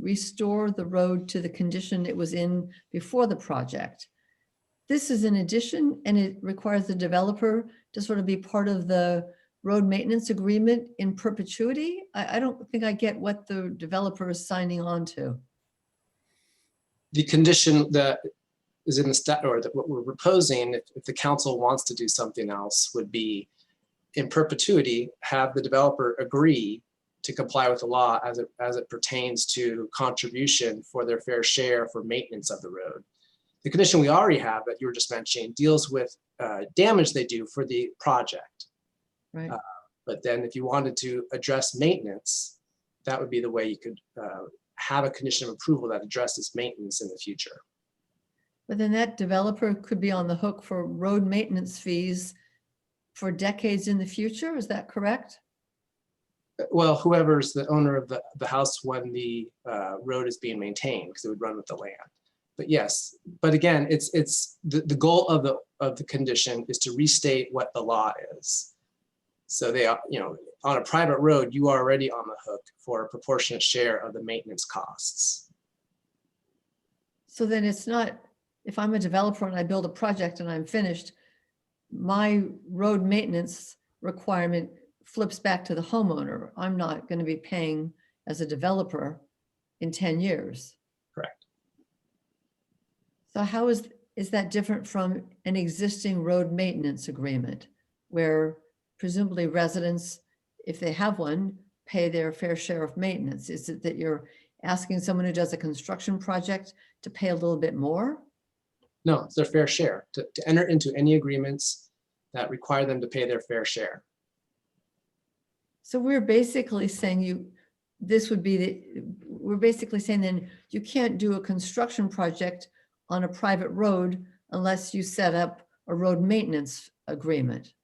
restore the road to the condition it was in before the project. This is an addition, and it requires the developer to sort of be part of the road maintenance agreement in perpetuity. I don't think I get what the developer is signing on to. The condition that is in the stat, or that what we're proposing, if the council wants to do something else, would be in perpetuity, have the developer agree to comply with the law as it pertains to contribution for their fair share for maintenance of the road. The condition we already have that you were just mentioning deals with damage they do for the project. Right. But then if you wanted to address maintenance, that would be the way you could have a condition of approval that addresses maintenance in the future. But then that developer could be on the hook for road maintenance fees for decades in the future. Is that correct? Well, whoever's the owner of the house when the road is being maintained, because it would run with the land. But yes, but again, it's the goal of the condition is to restate what the law is. So they are, on a private road, you are already on the hook for a proportionate share of the maintenance costs. So then it's not, if I'm a developer and I build a project and I'm finished, my road maintenance requirement flips back to the homeowner. I'm not going to be paying as a developer in 10 years. Correct. So how is that different from an existing road maintenance agreement where presumably residents, if they have one, pay their fair share of maintenance? Is it that you're asking someone who does a construction project to pay a little bit more? No, it's their fair share, to enter into any agreements that require them to pay their fair share. So we're basically saying we're basically saying then you can't do a construction project on a private road unless you set up a road maintenance agreement.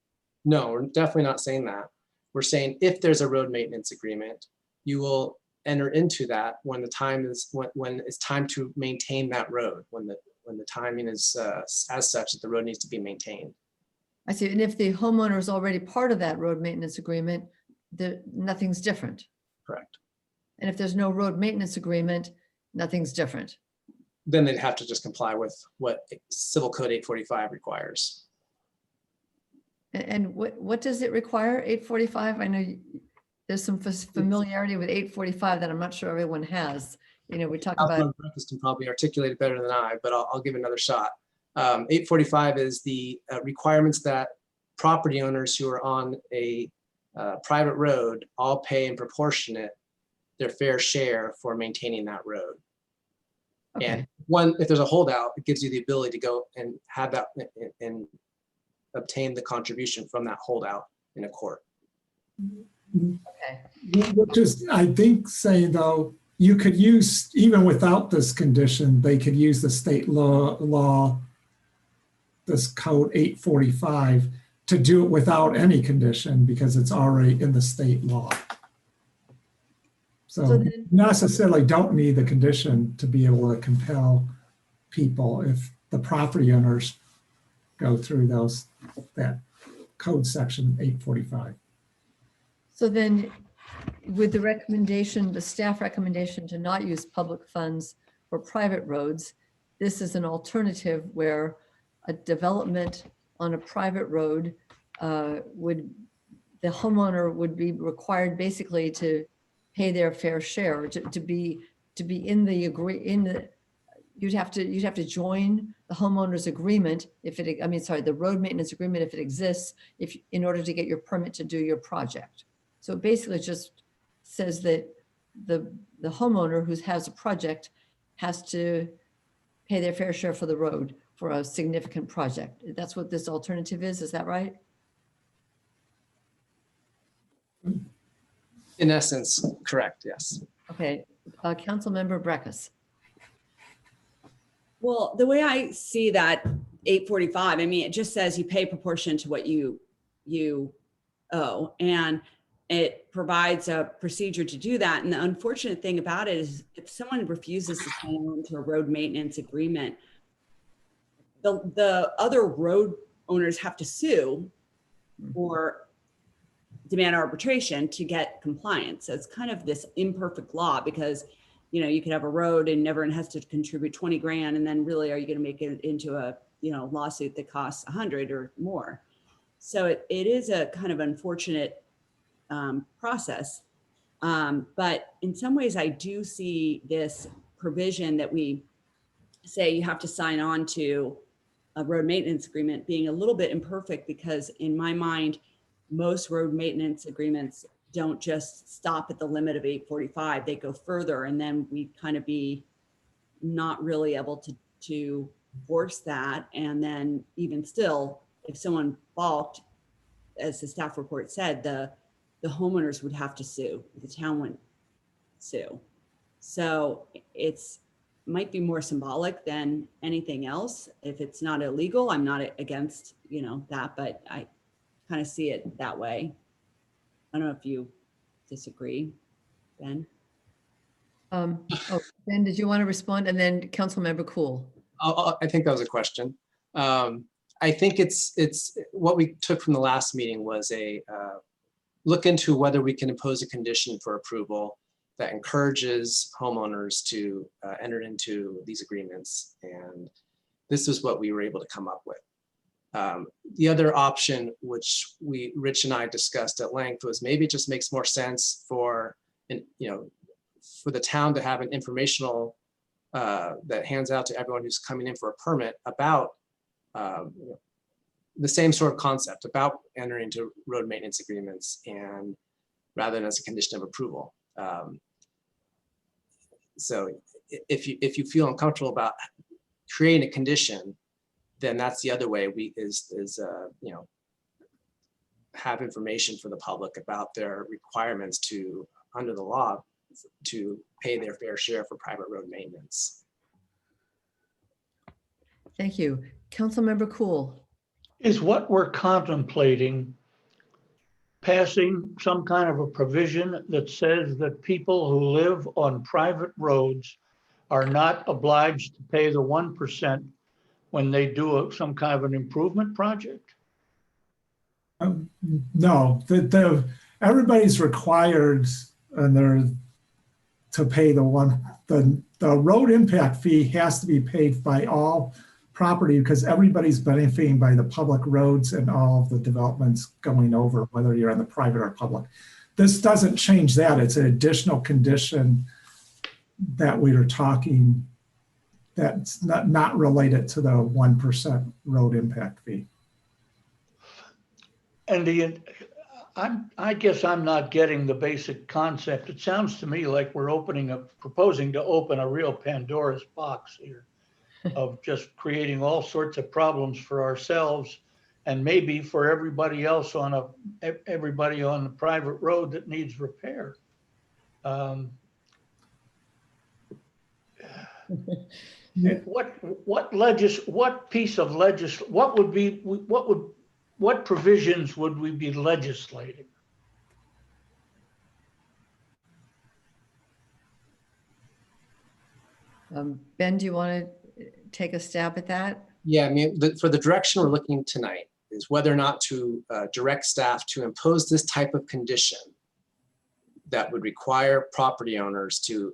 No, we're definitely not saying that. We're saying if there's a road maintenance agreement, you will enter into that when the time is when it's time to maintain that road, when the timing is as such that the road needs to be maintained. I see. And if the homeowner is already part of that road maintenance agreement, nothing's different. Correct. And if there's no road maintenance agreement, nothing's different. Then they'd have to just comply with what Civil Code 845 requires. And what does it require, 845? I know there's some familiarity with 845 that I'm not sure everyone has. We talk about. Councilman Breakfast can probably articulate it better than I, but I'll give it another shot. 845 is the requirements that property owners who are on a private road all pay in proportionate their fair share for maintaining that road. Okay. And if there's a holdout, it gives you the ability to go and have that and obtain the contribution from that holdout in a court. Okay. Which is, I think, saying though, you could use, even without this condition, they could use the state law, this code 845, to do it without any condition because it's already in the state law. So then, necessarily don't need the condition to be able to compel people if the property owners go through that code section 845. So then with the recommendation, the staff recommendation to not use public funds for private roads, this is an alternative where a development on a private road the homeowner would be required basically to pay their fair share, to be in the you'd have to join the homeowner's agreement the road maintenance agreement if it exists, in order to get your permit to do your project. So it basically just says that the homeowner who has a project has to pay their fair share for the road for a significant project. That's what this alternative is that right? In essence, correct, yes. Okay, Councilmember Breckus. Well, the way I see that 845, I mean, it just says you pay proportion to what you owe, and it provides a procedure to do that. And the unfortunate thing about it is if someone refuses to sign on to a road maintenance agreement, the other road owners have to sue or demand arbitration to get compliance. So it's kind of this imperfect law because, you know, you could have a road and everyone has to contribute 20 grand. And then really, are you going to make it into a, lawsuit that costs 100 or more? So it is a kind of unfortunate process. But in some ways, I do see this provision that we say you have to sign on to a road maintenance agreement being a little bit imperfect, because in my mind, most road maintenance agreements don't just stop at the limit of 845, they go further, and then we kind of be not really able to force that. And then even still, if someone balked, as the staff report said, the homeowners would have to sue, the town wouldn't sue. So it's might be more symbolic than anything else. If it's not illegal, I'm not against, that, but I kind of see it that way. I don't know if you disagree, Ben. Ben, did you want to respond? And then Councilmember Cool. I think that was a question. I think it's what we took from the last meeting was a look into whether we can impose a condition for approval that encourages homeowners to enter into these agreements. And this is what we were able to come up with. The other option, which Rich and I discussed at length, was maybe it just makes more sense for the town to have an informational that hands out to everyone who's coming in for a permit about the same sort of concept about entering into road maintenance agreements, and rather than as a condition of approval. So if you feel uncomfortable about creating a condition, then that's the other way have information for the public about their requirements to, under the law, to pay their fair share for private road maintenance. Thank you. Councilmember Cool. Is what we're contemplating passing some kind of a provision that says that people who live on private roads are not obliged to pay the 1% when they do some kind of an improvement project? No, everybody's required to pay the road impact fee has to be paid by all property, because everybody's benefiting by the public roads and all of the developments going over, whether you're on the private or public. This doesn't change that. It's an additional condition that we are talking that's not related to the 1% road impact fee. And I guess I'm not getting the basic concept. It sounds to me like we're proposing to open a real Pandora's box here of just creating all sorts of problems for ourselves and maybe for everybody else everybody on the private road that needs repair. What provisions would we be legislating? Ben, do you want to take a stab at that? Yeah, I mean, for the direction we're looking tonight is whether or not to direct staff to impose this type of condition that would require property owners to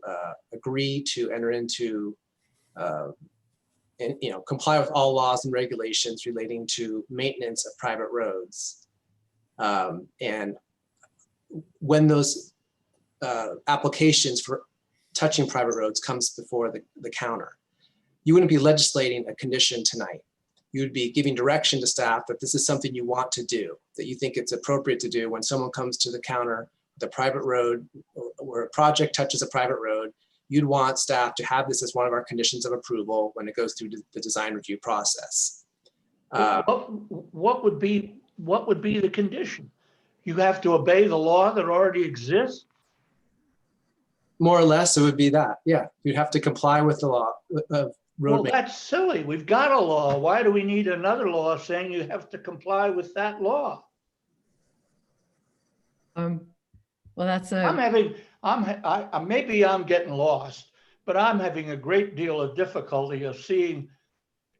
agree to enter into and comply with all laws and regulations relating to maintenance of private roads. And when those applications for touching private roads comes before the counter, you wouldn't be legislating a condition tonight. You would be giving direction to staff that this is something you want to do, that you think it's appropriate to do when someone comes to the counter, the private road, or a project touches a private road. You'd want staff to have this as one of our conditions of approval when it goes through the design review process. What would be the condition? You have to obey the law that already exists? More or less, it would be that. Yeah, you'd have to comply with the law of road Well, maintenance. that's silly. We've got a law. Why do we need another law saying you have to comply with that law? Well, that's a. Maybe I'm getting lost, but I'm having a great deal of difficulty of seeing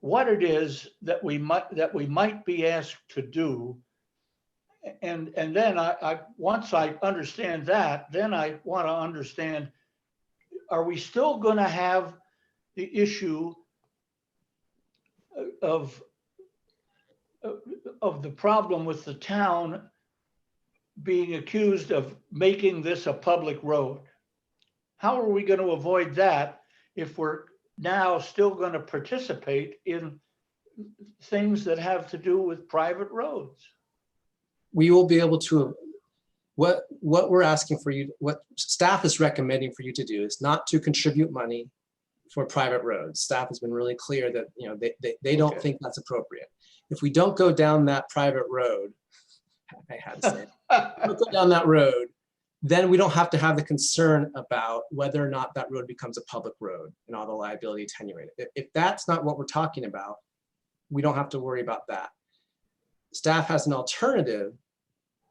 what it is that we might be asked to do. And then once I understand that, then I want to understand, are we still going to have the issue of the problem with the town being accused of making this a public road? How are we going to avoid that if we're now still going to participate in things that have to do with private roads? We will be able to, what we're asking for you, what staff is recommending for you to do is not to contribute money for private roads. Staff has been really clear that they don't think that's appropriate. If we don't go down that private road, I had to say it. If we don't go down that road, then we don't have to have the concern about whether or not that road becomes a public road and all the liability attenuated. If that's not what we're talking about, we don't have to worry about that. Staff has an alternative.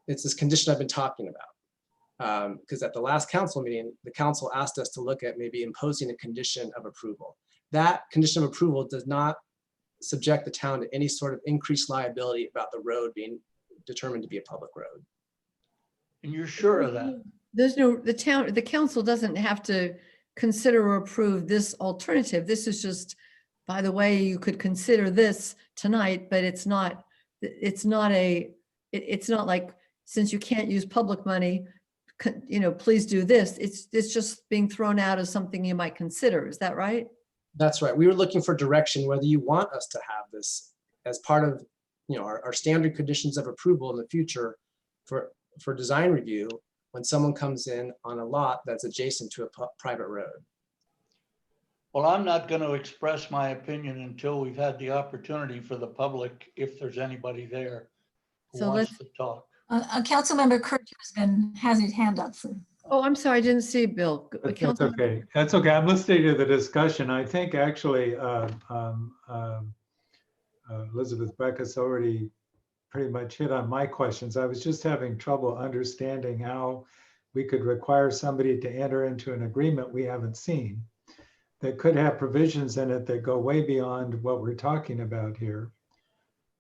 It's this condition I've been talking about. Because at the last council meeting, the council asked us to look at maybe imposing a condition of approval. That condition of approval does not subject the town to any sort of increased liability about the road being determined to be a public road. And you're sure of that? There's no, the council doesn't have to consider or approve this alternative. This is just, by the way, you could consider this tonight, but it's not like, since you can't use public money, please do this. It's just being thrown out as something you might consider. Is that right? That's right. We were looking for direction, whether you want us to have this as part of our standard conditions of approval in the future for design review when someone comes in on a lot that's adjacent to a private road. Well, I'm not going to express my opinion until we've had the opportunity for the public, if there's anybody there who So wants to talk. Councilmember Kurt has his hand up. Oh, I'm sorry, I didn't see Bill. That's okay. That's okay. I'm listening to the discussion. I think actually Elizabeth Beckus already pretty much hit on my questions. I was just having trouble understanding how we could require somebody to enter into an agreement we haven't seen that could have provisions in it that go way beyond what we're talking about here.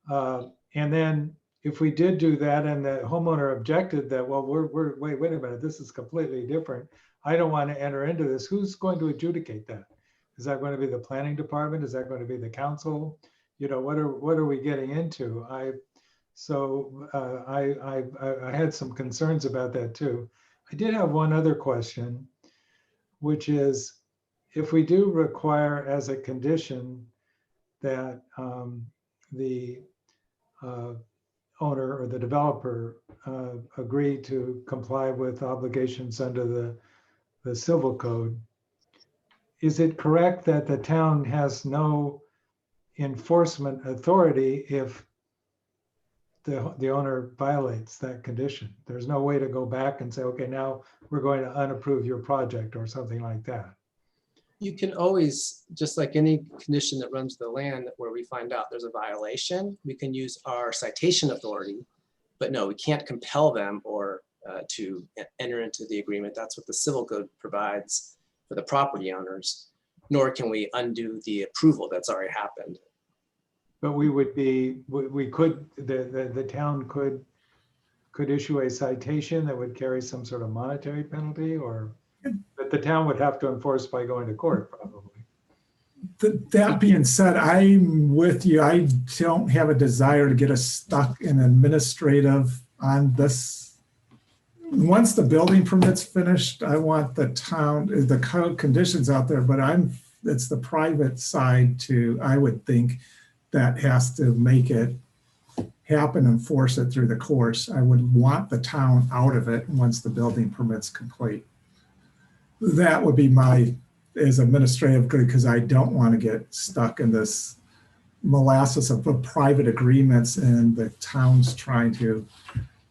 And then if we did do that and the homeowner objected that, well, wait a minute, this is completely different. I don't want to enter into this. Who's going to adjudicate that? Is that going to be the planning department? Is that going to be the council? What are we getting into? I had some concerns about that too. I did have one other question, which is, if we do require as a condition that the owner or the developer agree to comply with obligations under the civil code, is it correct that the town has no enforcement authority if the owner violates that condition? There's no way to go back and say, okay, now we're going to unapprove your project or something like that. You can always, just like any condition that runs the land where we find out there's a violation, we can use our citation authority, but no, we can't compel them or to enter into the agreement. That's what the civil code provides for the property owners, nor can we undo the approval that's already happened. But the town could could issue a citation that would carry some sort of monetary penalty, or that the town would have to enforce by going to court, probably. That being said, I'm with you. I don't have a desire to get us stuck in administrative on this. Once the building permit's finished, I want the town, the code conditions out there, but it's the private side I would think, that has to make it happen and force it through the course. I would want the town out of it once the building permit's complete. That would be as administrative good, because I don't want to get stuck in this molasses of private agreements and the town's trying to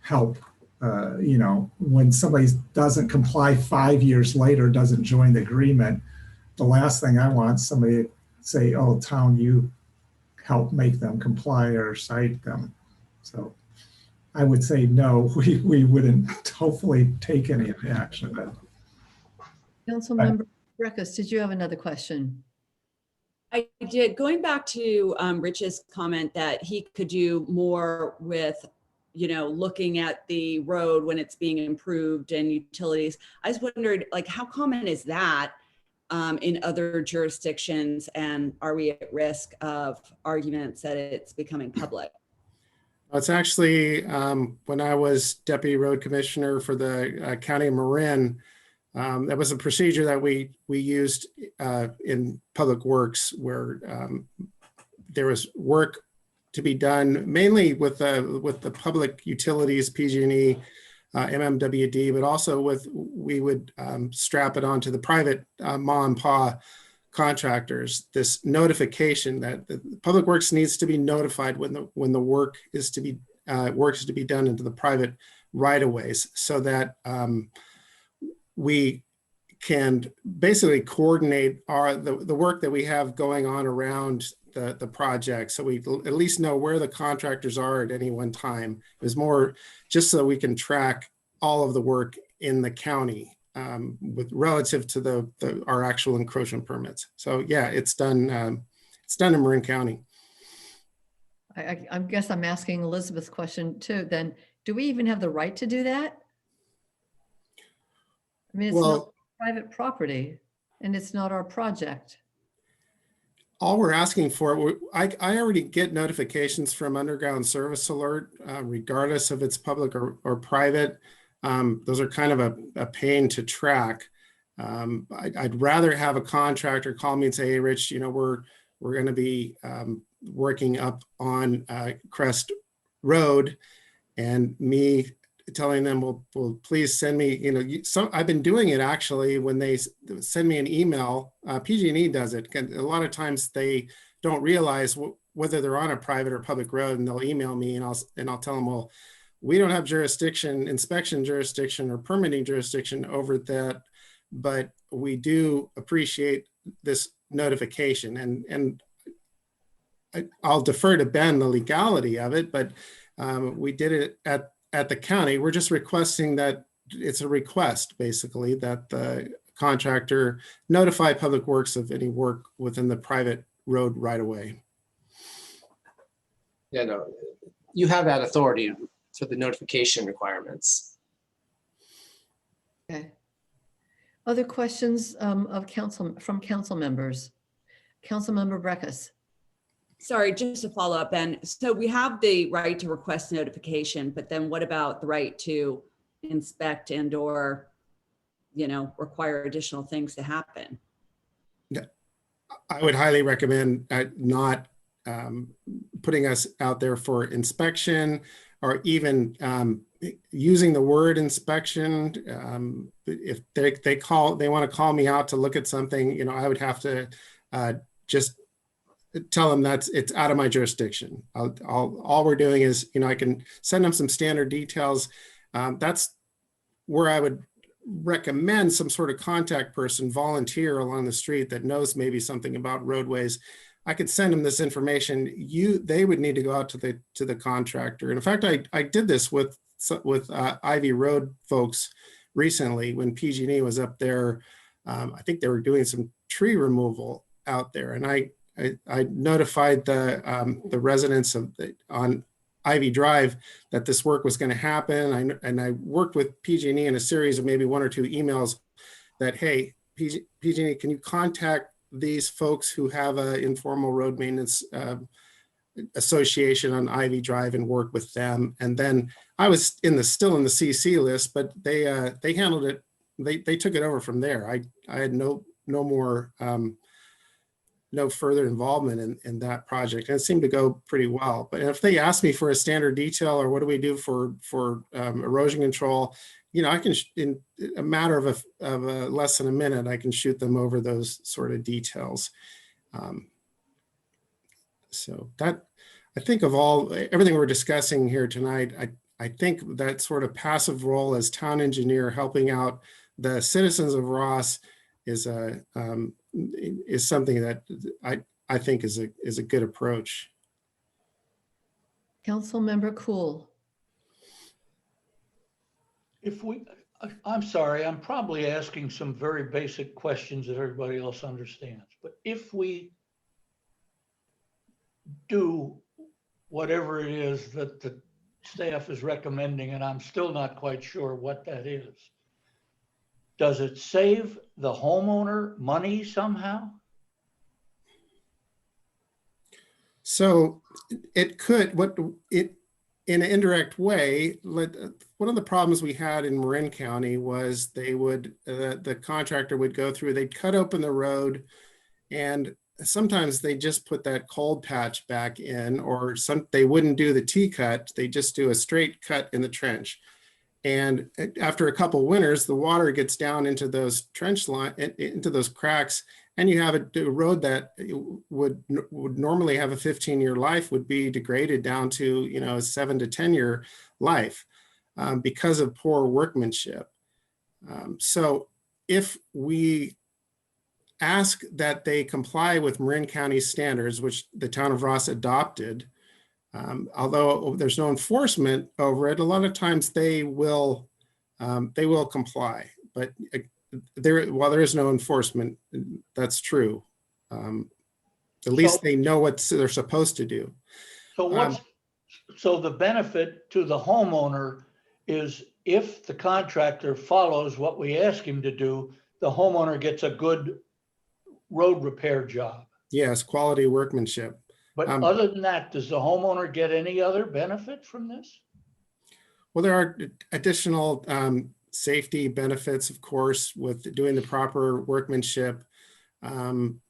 help. When somebody doesn't comply 5 years later, doesn't join the agreement, the last thing I want somebody to say, oh, town, you help make them comply or cite them. So I would say no, we wouldn't hopefully take any action. Councilmember Breckus, did you have another question? I did. Going back to Rich's comment that he could do more with, looking at the road when it's being improved and utilities. I just wondered, like, how common is that in other jurisdictions? And are we at risk of arguments that it's becoming public? It's actually, when I was deputy road commissioner for the county of Marin, that was a procedure that we used in public works, where there was work to be done mainly with the public utilities, PG&E, MMWD, but also we would strap it onto the private ma and pa contractors. This notification that the public works needs to be notified when the work is to be done into the private right of ways, so that we can basically coordinate the work that we have going on around the project, so we at least know where the contractors are at any one time. It was more just so we can track all of the work in the county with relative to our actual encroachment permits. So yeah, it's done in Marin County. I guess I'm asking Elizabeth's question too. Then, do we even have the right to do that? I mean, it's not private property, and it's not our project. All we're asking for, I already get notifications from Underground Service Alert, regardless if it's public or private. Those are kind of a pain to track. I'd rather have a contractor call me and say, hey, Rich, we're going to be working up on Crest Road, and me telling them, well, please send me, I've been doing it actually when they send me an email. PG&E does it. A lot of times they don't realize whether they're on a private or public road, and they'll email me and I'll tell them, well, we don't have inspection jurisdiction or permitting jurisdiction over that, but we do appreciate this notification. And I'll defer to Ben the legality of it, but we did it at the county. We're just requesting that it's a request, basically, that the contractor notify Public Works of any work within the private road right away. Yeah, no, you have that authority for the notification requirements. Okay. Other questions from council members? Councilmember Breckus. Sorry, just to follow up, Ben. So we have the right to request notification, but then what about the right to inspect and or, require additional things to happen? I would highly recommend not putting us out there for inspection, or even using the word inspection. If they want to call me out to look at something, I would have to just tell them it's out of my jurisdiction. All we're doing is, I can send them some standard details. That's where I would recommend some sort of contact person, volunteer along the street that knows maybe something about roadways. I could send them this information. They would need to go out to the contractor. And in fact, I did this with Ivy Road folks recently when PG&E was up there. I think they were doing some tree removal out there, and I notified the residents on Ivy Drive that this work was going to happen. And I worked with PG&E in a series of maybe 1 or 2 emails that, hey, PG&E, can you contact these folks who have an informal road maintenance association on Ivy Drive and work with them? And then I was still in the CC list, but they handled it. They took it over from there. I had no more no further involvement in that project, and it seemed to go pretty well. But if they ask me for a standard detail or what do we do for erosion control, you know, I can in a matter of less than a minute, I can shoot them over those sort of details. So that, I think of everything we're discussing here tonight, I think that sort of passive role as town engineer helping out the citizens of Ross is something that I think is a good approach. Councilmember Cool. I'm sorry, I'm probably asking some very basic questions that everybody else understands, but if we do whatever it is that the staff is recommending, and I'm still not quite sure what that is, does it save the homeowner money somehow? So it could, in an indirect way, one of the problems we had in Marin County was the contractor would go through, they'd cut open the road, and sometimes they just put that cold patch back in, or they wouldn't do the T-cut, they just do a straight cut in the trench. And after a couple winters, the water gets down into those into those cracks, and you have a road that would normally have a 15-year life would be degraded down to, you know, a 7 to 10-year life because of poor workmanship. So if we ask that they comply with Marin County standards, which the town of Ross adopted, although there's no enforcement over it, a lot of times they will comply. But while there is no enforcement, that's true. At least they know what they're supposed to do. So so the benefit to the homeowner is if the contractor follows what we ask him to do, the homeowner gets a good road repair job. Yes, quality workmanship. But other than that, does the homeowner get any other benefit from this? Well, there are additional safety benefits, of course, with doing the proper workmanship. And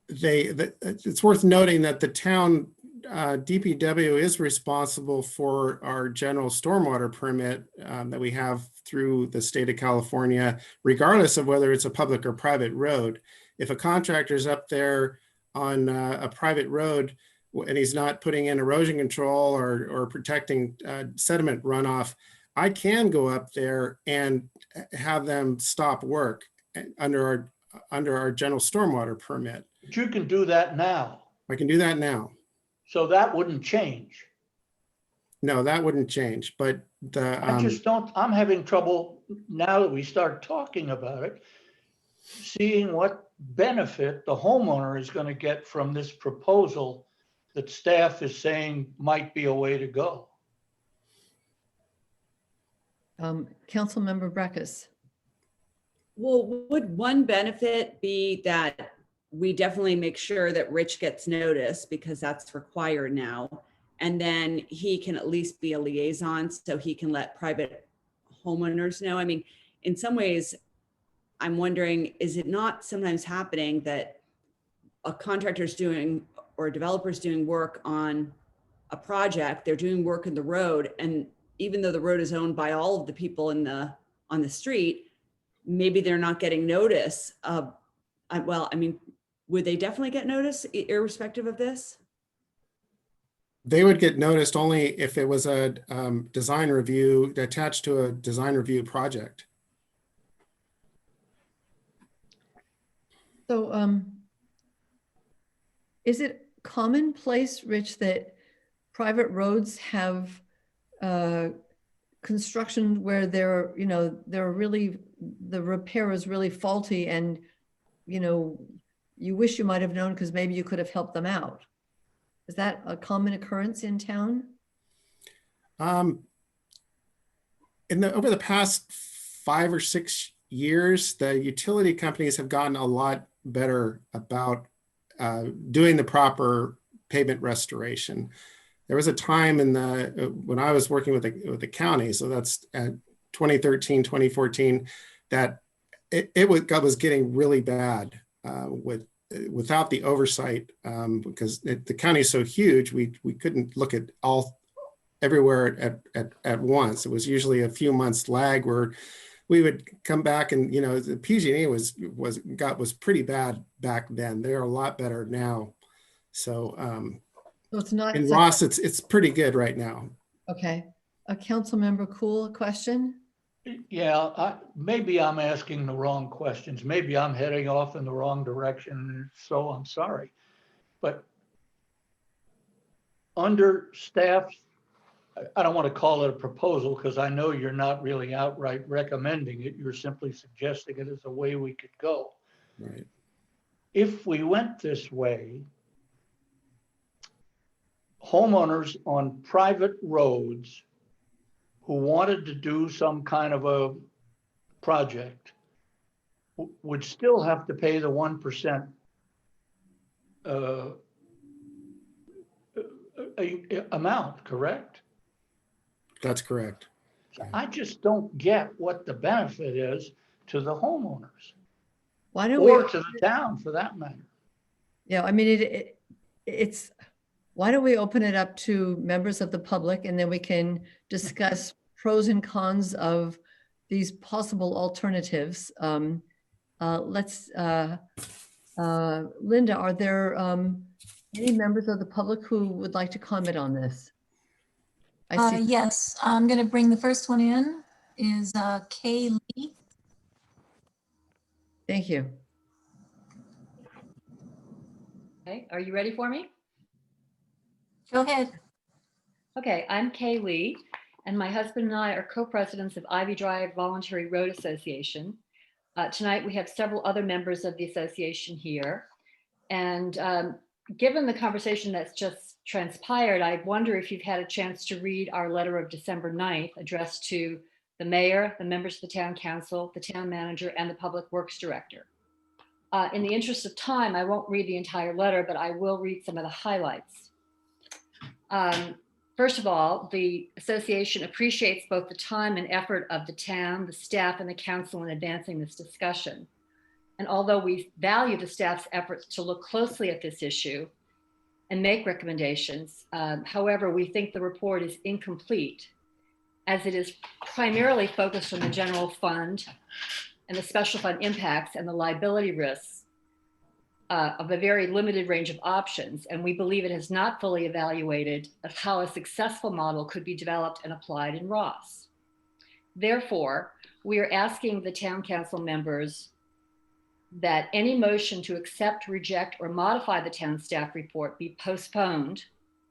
it's worth noting that the town DPW is responsible for our general stormwater permit that we have through the state of California, regardless of whether it's a public or private road. If a contractor's up there on a private road and he's not putting in erosion control or protecting sediment runoff, I can go up there and have them stop work under our general stormwater permit. But you can do that now. I can do that now. So that wouldn't change. No, that wouldn't change, but I just don't, I'm having trouble now that we start talking about it, seeing what benefit the homeowner is going to get from this proposal that staff is saying might be a way to go. Councilmember Breckus. Well, would one benefit be that we definitely make sure that Rich gets notice because that's required now. And then he can at least be a liaison so he can let private homeowners know. I mean, in some ways, I'm wondering, is it not sometimes happening that a contractor's doing or a developer's doing work on a project, they're doing work in the road, and even though the road is owned by all of the people on the street, maybe they're not getting notice of, well, I mean, would they definitely get notice irrespective of this? They would get noticed only if it was a design review attached to a design review project. So is it commonplace, Rich, that private roads have construction where they're really, the repair is really faulty and, you know, you wish you might have known because maybe you could have helped them out? Is that a common occurrence in town? Um, over the past 5 or 6 years, the utility companies have gotten a lot better about doing the proper pavement restoration. There was a time when I was working with the county, so that's 2013, 2014, that it was getting really bad without the oversight, because the county is so huge, we couldn't look at everywhere at once. It was usually a few months lag where we would come back, and the PG&E was pretty bad back then. They're a lot better now. So So it's not. in Ross, it's pretty good right now. Okay. A council member Cool, a question? Yeah, maybe I'm asking the wrong questions. Maybe I'm heading off in the wrong direction, so I'm sorry. But under staff, I don't want to call it a proposal because I know you're not really outright recommending it. You're simply suggesting it as a way we could go. Right. If we went this way, homeowners on private roads who wanted to do some kind of a project would still have to pay the 1% amount, correct? That's correct. I just don't get what the benefit is to the homeowners Why don't or we, to the town for that matter. yeah, I mean, it's, why don't we open it up to members of the public and then we can discuss pros and cons of these possible alternatives. Linda, are there any members of the public who would like to comment on this? I see. Yes, I'm going to bring the first one in, is Kay Lee. Thank you. Okay, are you ready for me? Go ahead. Okay, I'm Kay Lee, and my husband and I are co-presidents of Ivy Drive Voluntary Road Association. Tonight, we have several other members of the association here. And given the conversation that's just transpired, I wonder if you've had a chance to read our letter of December 9th addressed to the mayor, the members of the town council, the town manager, and the public works director. In the interest of time, I won't read the entire letter, but I will read some of the highlights. First of all, the association appreciates both the time and effort of the town, the staff, and the council in advancing this discussion. And although we value the staff's efforts to look closely at this issue and make recommendations, however, we think the report is incomplete as it is primarily focused on the general fund and the special fund impacts and the liability risks of a very limited range of options. And we believe it has not fully evaluated of how a successful model could be developed and applied in Ross. Therefore, we are asking the town council members that any motion to accept, reject, or modify the town staff report be postponed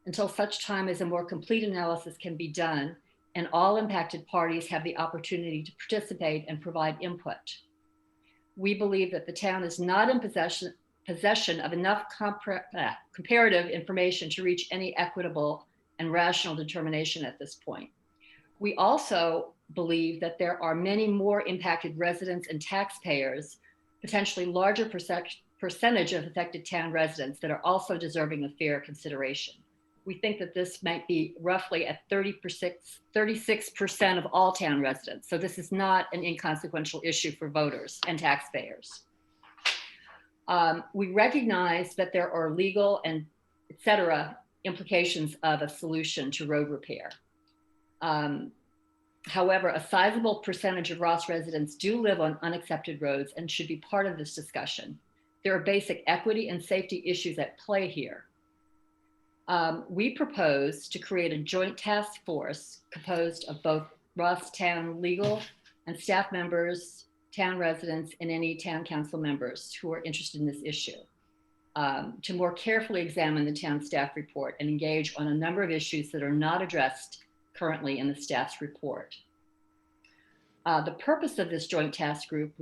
until such time as a more complete analysis can be done and all impacted parties have the opportunity to participate and provide input. We believe that the town is not in possession of enough comparative information to reach any equitable and rational determination at this point. We also believe that there are many more impacted residents and taxpayers, potentially larger percentage of affected town residents that are also deserving of fair consideration. We think that this might be roughly at 36% of all town residents. So this is not an inconsequential issue for voters and taxpayers. We recognize that there are legal and et cetera implications of a solution to road repair. However, a sizable percentage of Ross residents do live on unaccepted roads and should be part of this discussion. There are basic equity and safety issues at play here. We propose to create a joint task force composed of both Ross Town legal and staff members, town residents, and any town council members who are interested in this issue to more carefully examine the town staff report and engage on a number of issues that are not addressed currently in the staff's report. The purpose of this joint task group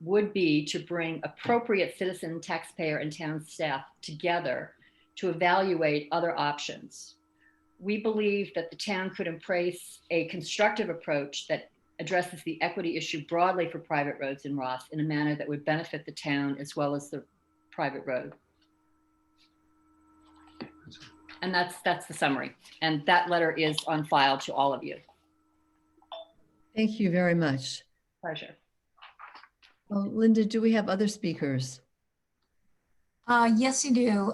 would be to bring appropriate citizen, taxpayer, and town staff together to evaluate other options. We believe that the town could embrace a constructive approach that addresses the equity issue broadly for private roads in Ross in a manner that would benefit the town as well as the private road. And that's the summary. And that letter is on file to all of you. Thank you very much. Pleasure. Well, Linda, do we have other speakers? Yes, you do.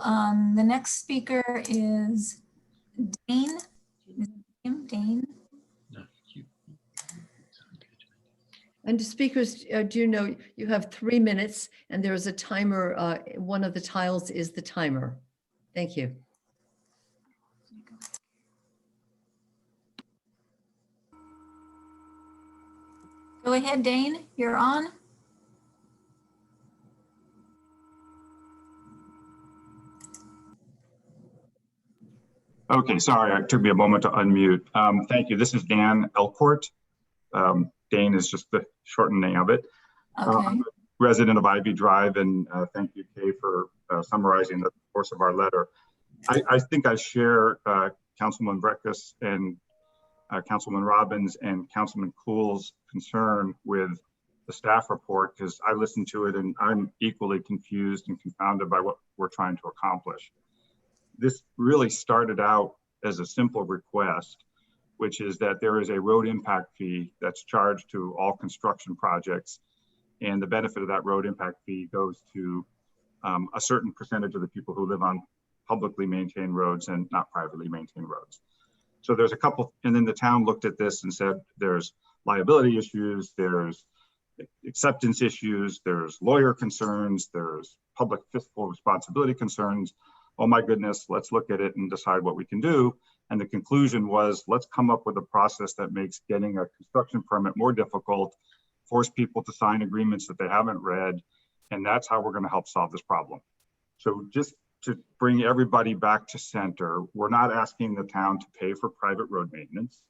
The next speaker is Dane. Is it him, Dane? And the speakers, do you know, you have 3 minutes and there is a timer. One of the tiles is the timer. Thank you. Go ahead, Dane, you're on. Okay, sorry, it took me a moment to unmute. Thank you. This is Dan Elcourt. Dane is just the shortening of it. Okay. Resident of Ivy Drive, and thank you, Kay, for summarizing the course of our letter. I think I share Councilman Breckus and Councilman Robbins and Councilman Kuhl's concern with the staff report, because I listened to it and I'm equally confused and confounded by what we're trying to accomplish. This really started out as a simple request, which is that there is a road impact fee that's charged to all construction projects. And the benefit of that road impact fee goes to a certain percentage of the people who live on publicly maintained roads and not privately maintained roads. So there's a couple, and then the town looked at this and said, there's liability issues, there's acceptance issues, there's lawyer concerns, there's public fiscal responsibility concerns. Oh my goodness, let's look at it and decide what we can do. And the conclusion was, let's come up with a process that makes getting a construction permit more difficult, force people to sign agreements that they haven't read, and that's how we're going to help solve this problem. So just to bring everybody back to center, we're not asking the town to pay for private road maintenance.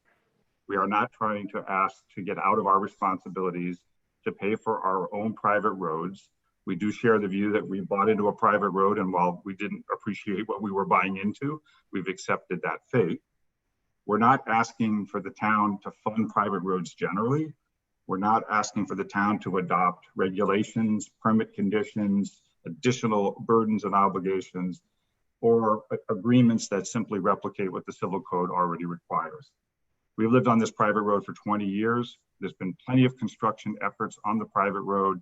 We are not trying to ask to get out of our responsibilities to pay for our own private roads. We do share the view that we bought into a private road, and while we didn't appreciate what we were buying into, we've accepted that fate. We're not asking for the town to fund private roads generally. We're not asking for the town to adopt regulations, permit conditions, additional burdens and obligations, or agreements that simply replicate what the civil code already requires. We've lived on this private road for 20 years. There's been plenty of construction efforts on the private road.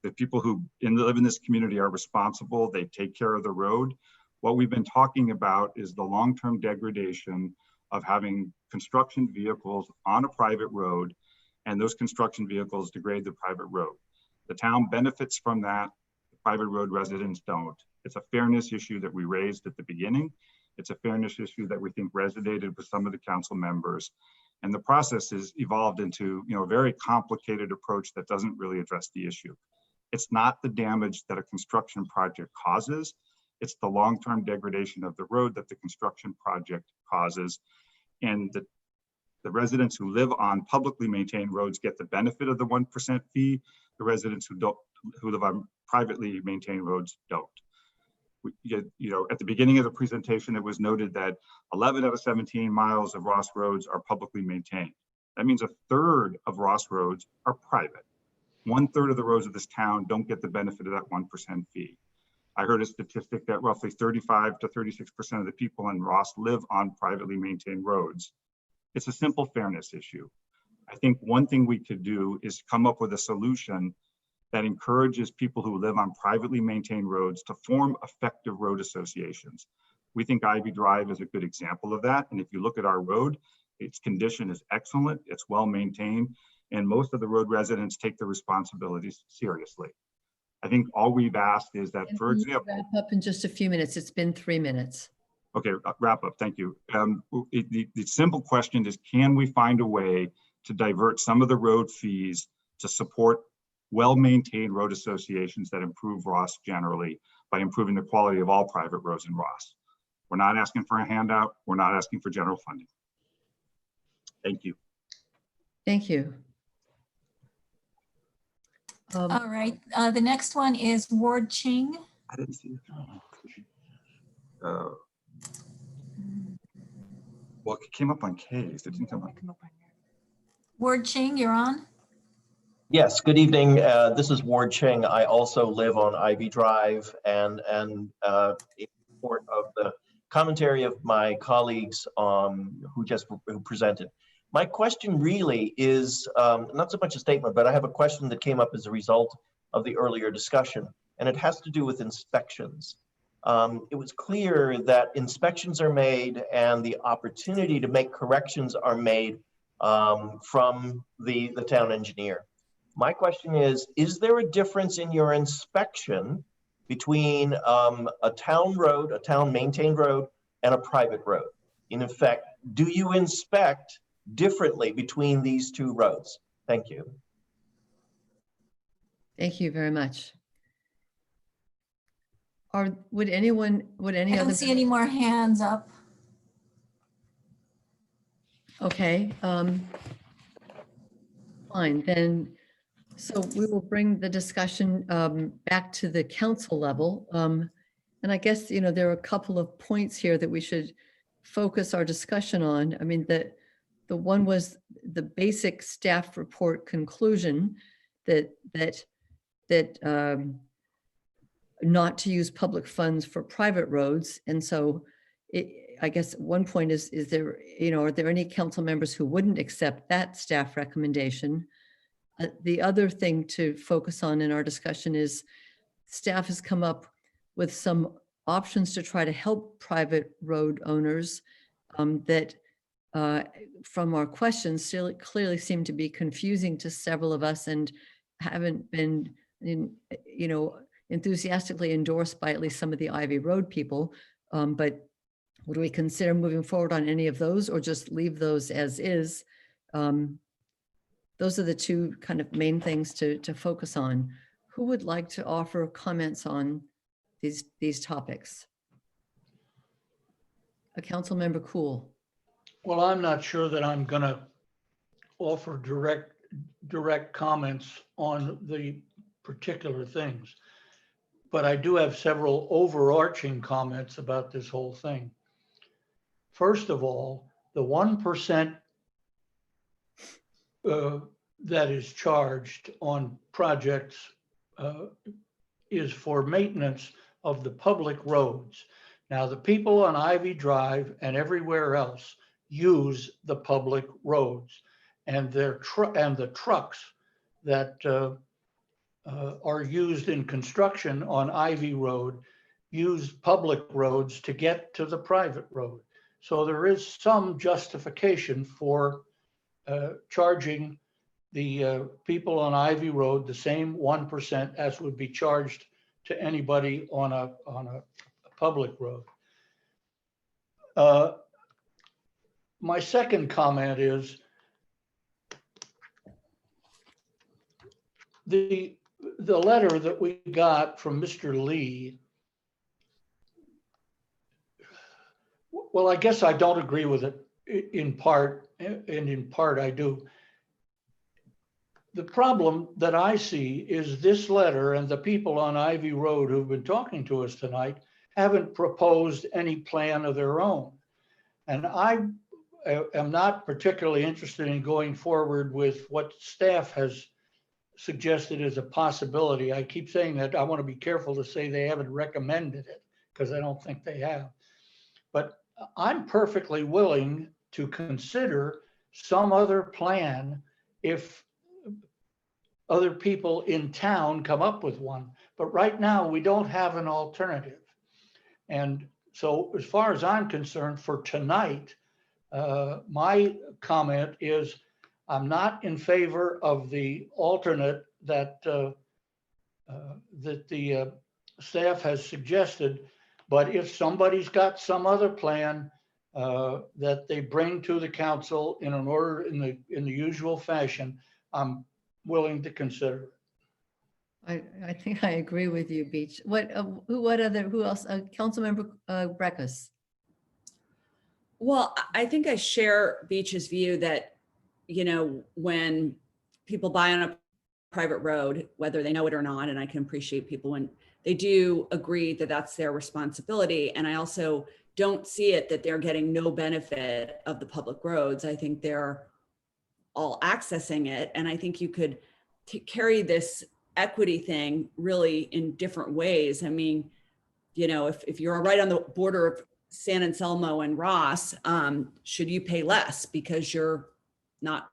The people who live in this community are responsible. They take care of the road. What we've been talking about is the long-term degradation of having construction vehicles on a private road, and those construction vehicles degrade the private road. The town benefits from that. The private road residents don't. It's a fairness issue that we raised at the beginning. It's a fairness issue that we think resonated with some of the council members. And the process has evolved into a very complicated approach that doesn't really address the issue. It's not the damage that a construction project causes. It's the long-term degradation of the road that the construction project causes. And the residents who live on publicly maintained roads get the benefit of the 1% fee. The residents who live on privately maintained roads don't. At the beginning of the presentation, it was noted that 11 out of 17 miles of Ross roads are publicly maintained. That means a third of Ross roads are private. 1/3 of the roads of this town don't get the benefit of that 1% fee. I heard a statistic that roughly 35 to 36% of the people in Ross live on privately maintained roads. It's a simple fairness issue. I think one thing we could do is come up with a solution that encourages people who live on privately maintained roads to form effective road associations. We think Ivy Drive is a good example of that. And if you look at our road, its condition is excellent, it's well maintained, and most of the road residents take the responsibilities seriously. I think all we've asked is that, And for we will example— wrap up in just a few minutes. It's been 3 minutes. Okay, wrap up, thank you. The simple question is, can we find a way to divert some of the road fees to support well-maintained road associations that improve Ross generally by improving the quality of all private roads in Ross? We're not asking for a handout. We're not asking for general funding. Thank you. Thank you. All right, the next one is Ward Ching. I didn't see it. Well, it came up on K's. It didn't come up. Ward Ching, you're on. Yes, good evening. This is Ward Ching. I also live on Ivy Drive, and in support of the commentary of my colleagues who presented. My question really is not so much a statement, but I have a question that came up as a result of the earlier discussion, and it has to do with inspections. It was clear that inspections are made and the opportunity to make corrections are made from the town engineer. My question is there a difference in your inspection between a town road, a town maintained road, and a private road? In effect, do you inspect differently between these two roads? Thank you. Thank you very much. Would any I other? don't see any more hands up. Okay, fine, then, so we will bring the discussion back to the council level. And I guess, there are a couple of points here that we should focus our discussion on. I mean, the one was the basic staff report conclusion that not to use public funds for private roads. And so I guess one point is there, are there any council members who wouldn't accept that staff recommendation? The other thing to focus on in our discussion is staff has come up with some options to try to help private road owners that from our questions still clearly seem to be confusing to several of us and haven't been, enthusiastically endorsed by at least some of the Ivy Road people. But would we consider moving forward on any of those or just leave those as is? Those are the two kind of main things to focus on. Who would like to offer comments on these topics? A council member Cool. Well, I'm not sure that I'm going to offer direct comments on the particular things, but I do have several overarching comments about this whole thing. First of all, the 1% that is charged on projects is for maintenance of the public roads. Now, the people on Ivy Drive and everywhere else use the public roads, and the trucks that are used in construction on Ivy Road use public roads to get to the private road. So there is some justification for charging the people on Ivy Road the same 1% as would be charged to anybody on a public road. My second comment is the letter that we got from Mr. Lee. Well, I guess I don't agree with it in part, and in part I do. The problem that I see is this letter and the people on Ivy Road who've been talking to us tonight haven't proposed any plan of their own. And I am not particularly interested in going forward with what staff has suggested as a possibility. I keep saying that. I want to be careful to say they haven't recommended it because I don't think they have. But I'm perfectly willing to consider some other plan if other people in town come up with one. But right now, we don't have an alternative. And so as far as I'm concerned for tonight, my comment is I'm not in favor of the alternate that the staff has suggested. But if somebody's got some other plan that they bring to the council in an order in the usual fashion, I'm willing to consider it. I think I agree with you, Beach. Who else? Councilmember Breckus. Well, I think I share Beach's view that, when people buy on a private road, whether they know it or not, and I can appreciate people when they do agree that that's their responsibility. And I also don't see it that they're getting no benefit of the public roads. I think they're all accessing it. And I think you could carry this equity thing really in different ways. I mean, you know, if you're right on the border of San Anselmo and Ross, should you pay less because you're not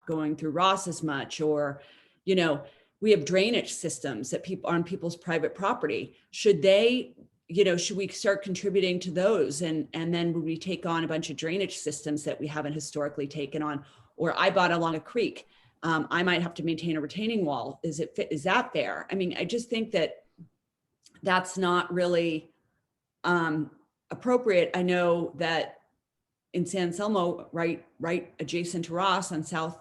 going through Ross as much? Or, you know, we have drainage systems that people on people's private property. Should they, you know, should we start contributing to those? And then would we take on a bunch of drainage systems that we haven't historically taken on? Or I bought along a creek. I might have to maintain a retaining wall. Is that fair? I mean, I just think that that's not really appropriate. I know that in San Anselmo, right adjacent to Ross on South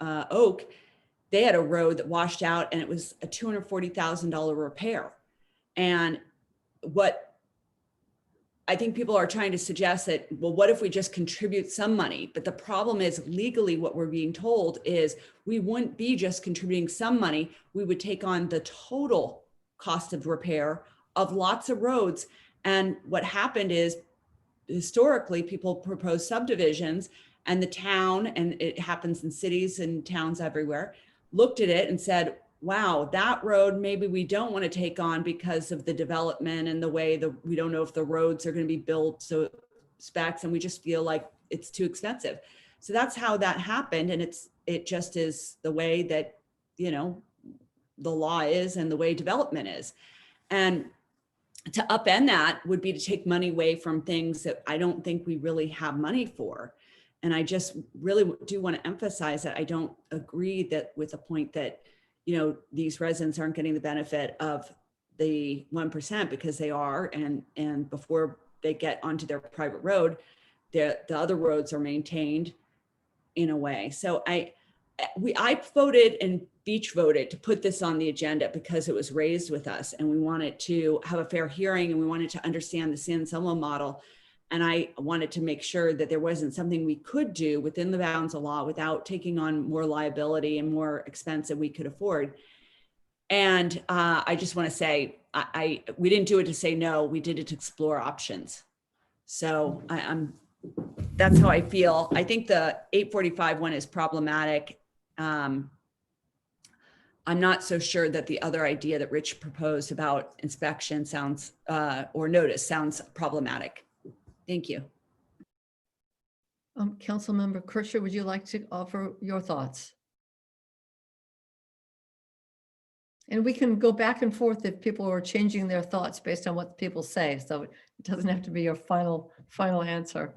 Oak, they had a road that washed out and it was a $240,000 repair. And what I think people are trying to suggest that, well, what if we just contribute some money? But the problem is legally what we're being told is we wouldn't be just contributing some money. We would take on the total cost of repair of lots of roads. And what happened is historically people propose subdivisions, and the town, and it happens in cities and towns everywhere, looked at it and said, wow, that road maybe we don't want to take on because of the development and the way we don't know if the roads are going to be built so specs, and we just feel like it's too expensive. So that's how that happened. And it just is the way that, you know, the law is and the way development is. And to upend that would be to take money away from things that I don't think we really have money for. And I just really do want to emphasize that I don't agree that with the point that, you know, these residents aren't getting the benefit of the 1% because they are, and before they get onto their private road, the other roads are maintained in a way. So I voted and Beach voted to put this on the agenda because it was raised with us, and we wanted to have a fair hearing, and we wanted to understand the San Anselmo model. And I wanted to make sure that there wasn't something we could do within the bounds of law without taking on more liability and more expense than we could afford. And I just want to say, we didn't do it to say no, we did it to explore options. So that's how I feel. I think the 845 one is problematic. I'm not so sure that the other idea that Rich proposed about inspection sounds, or notice sounds problematic. Thank you. Councilmember Kircher, would you like to offer your thoughts? And we can go back and forth if people are changing their thoughts based on what people say. So it doesn't have to be your final answer.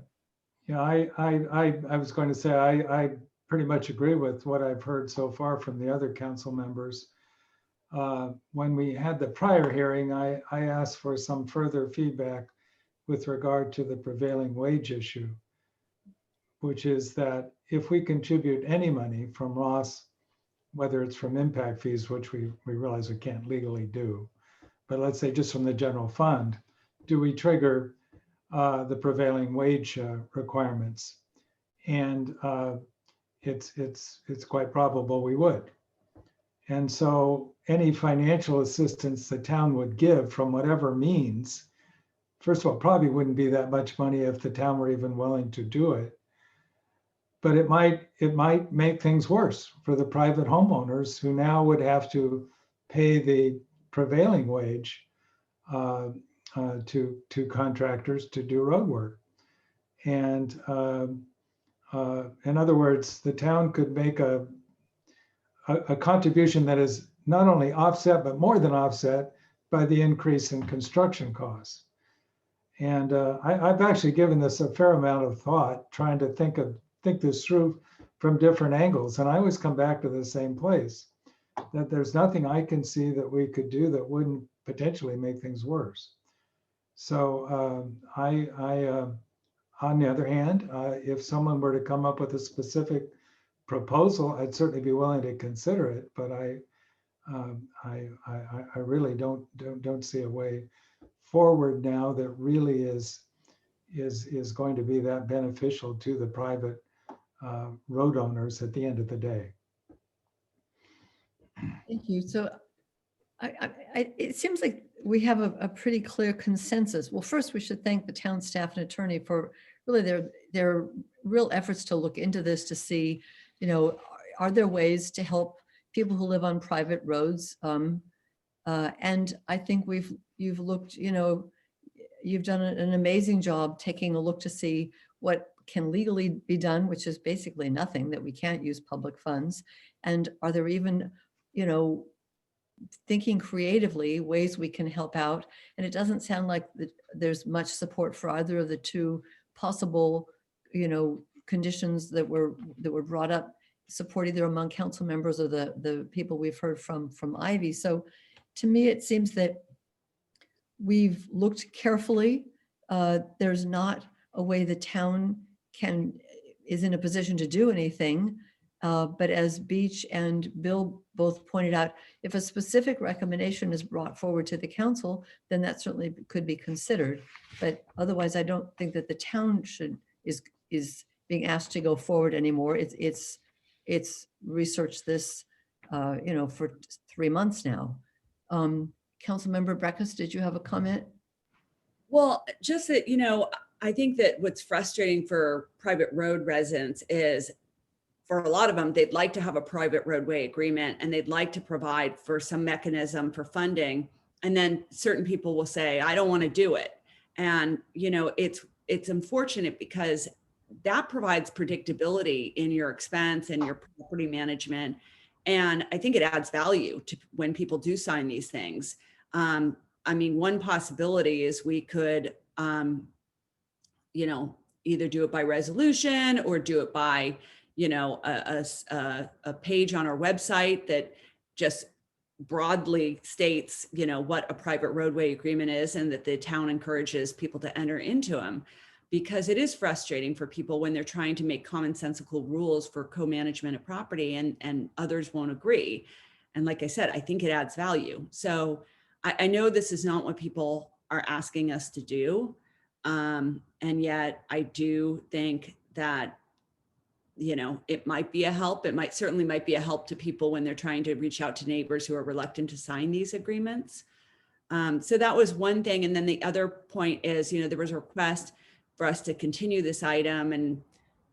Yeah, I was going to say, I pretty much agree with what I've heard so far from the other council members. When we had the prior hearing, I asked for some further feedback with regard to the prevailing wage issue, which is that if we contribute any money from Ross, whether it's from impact fees, which we realize we can't legally do, but let's say just from the general fund, do we trigger the prevailing wage requirements? And it's quite probable we would. And so any financial assistance the town would give from whatever means, first of all, probably wouldn't be that much money if the town were even willing to do it. But it might make things worse for the private homeowners who now would have to pay the prevailing wage to contractors to do road work. And in other words, the town could make a contribution that is not only offset, but more than offset by the increase in construction costs. And I've actually given this a fair amount of thought, trying to think this through from different angles. And I always come back to the same place, that there's nothing I can see that we could do that wouldn't potentially make things worse. So on the other hand, if someone were to come up with a specific proposal, I'd certainly be willing to consider it. But I really don't see a way forward now that really is going to be that beneficial to the private road owners at the end of the day. Thank you. So It seems like we have a pretty clear consensus. Well, first, we should thank the town staff and attorney for really their real efforts to look into this to see, you know, are there ways to help people who live on private roads? And I think you've looked, you know, you've done an amazing job taking a look to see what can legally be done, which is basically nothing, that we can't use public funds. And are there even, you know, thinking creatively ways we can help out? And it doesn't sound like there's much support for either of the two possible, you know, conditions that were brought up, support either among council members or the people we've heard from Ivy. So to me, it seems that we've looked carefully. There's not a way the town is in a position to do anything. But as Beach and Bill both pointed out, if a specific recommendation is brought forward to the council, then that certainly could be considered. But otherwise, I don't think that the town is being asked to go forward anymore. It's researched this, you know, for 3 months now. Councilmember Breckus, did you have a comment? Well, just that, you know, I think that what's frustrating for private road residents is, for a lot of them, they'd like to have a private roadway agreement and they'd like to provide for some mechanism for funding. And then certain people will say, I don't want to do it. And, you know, it's unfortunate because that provides predictability in your expense and your property management. And I think it adds value to when people do sign these things. I mean, one possibility is we could, you know, either do it by resolution or do it by, you know, a page on our website that just broadly states, you know, what a private roadway agreement is and that the town encourages people to enter into them. Because it is frustrating for people when they're trying to make commonsensical rules for co-management of property and others won't agree. And like I said, I think it adds value. So I know this is not what people are asking us to do. And yet I do think that, you know, it might be a help. It certainly might be a help to people when they're trying to reach out to neighbors who are reluctant to sign these agreements. So that was one thing. And then the other point is, you know, there was a request for us to continue this item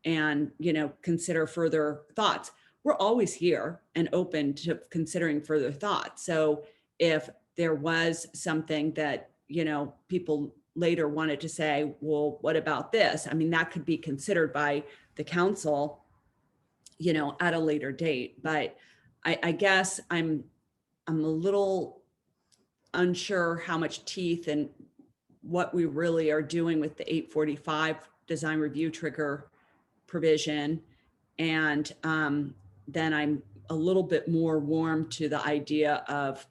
and, you know, consider further thoughts. We're always here and open to considering further thoughts. So if there was something that, you know, people later wanted to say, well, what about this? I mean, that could be considered by the council, you know, at a later date. But I guess I'm a little unsure how much teeth and what we really are doing with the 845 design review trigger provision. And then I'm a little bit more warm to the idea of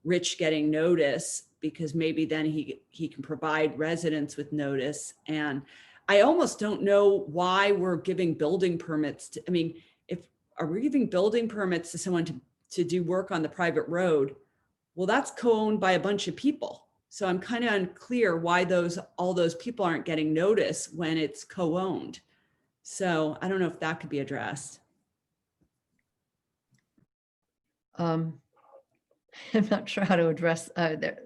Rich getting notice, because maybe then he can provide residents with notice. And I almost don't know why we're giving building permits to, I mean, are we giving building permits to someone to do work on the private road? Well, that's co-owned by a bunch of people. So I'm kind of unclear why all those people aren't getting notice when it's co-owned. So I don't know if that could be addressed. I'm not sure how to address,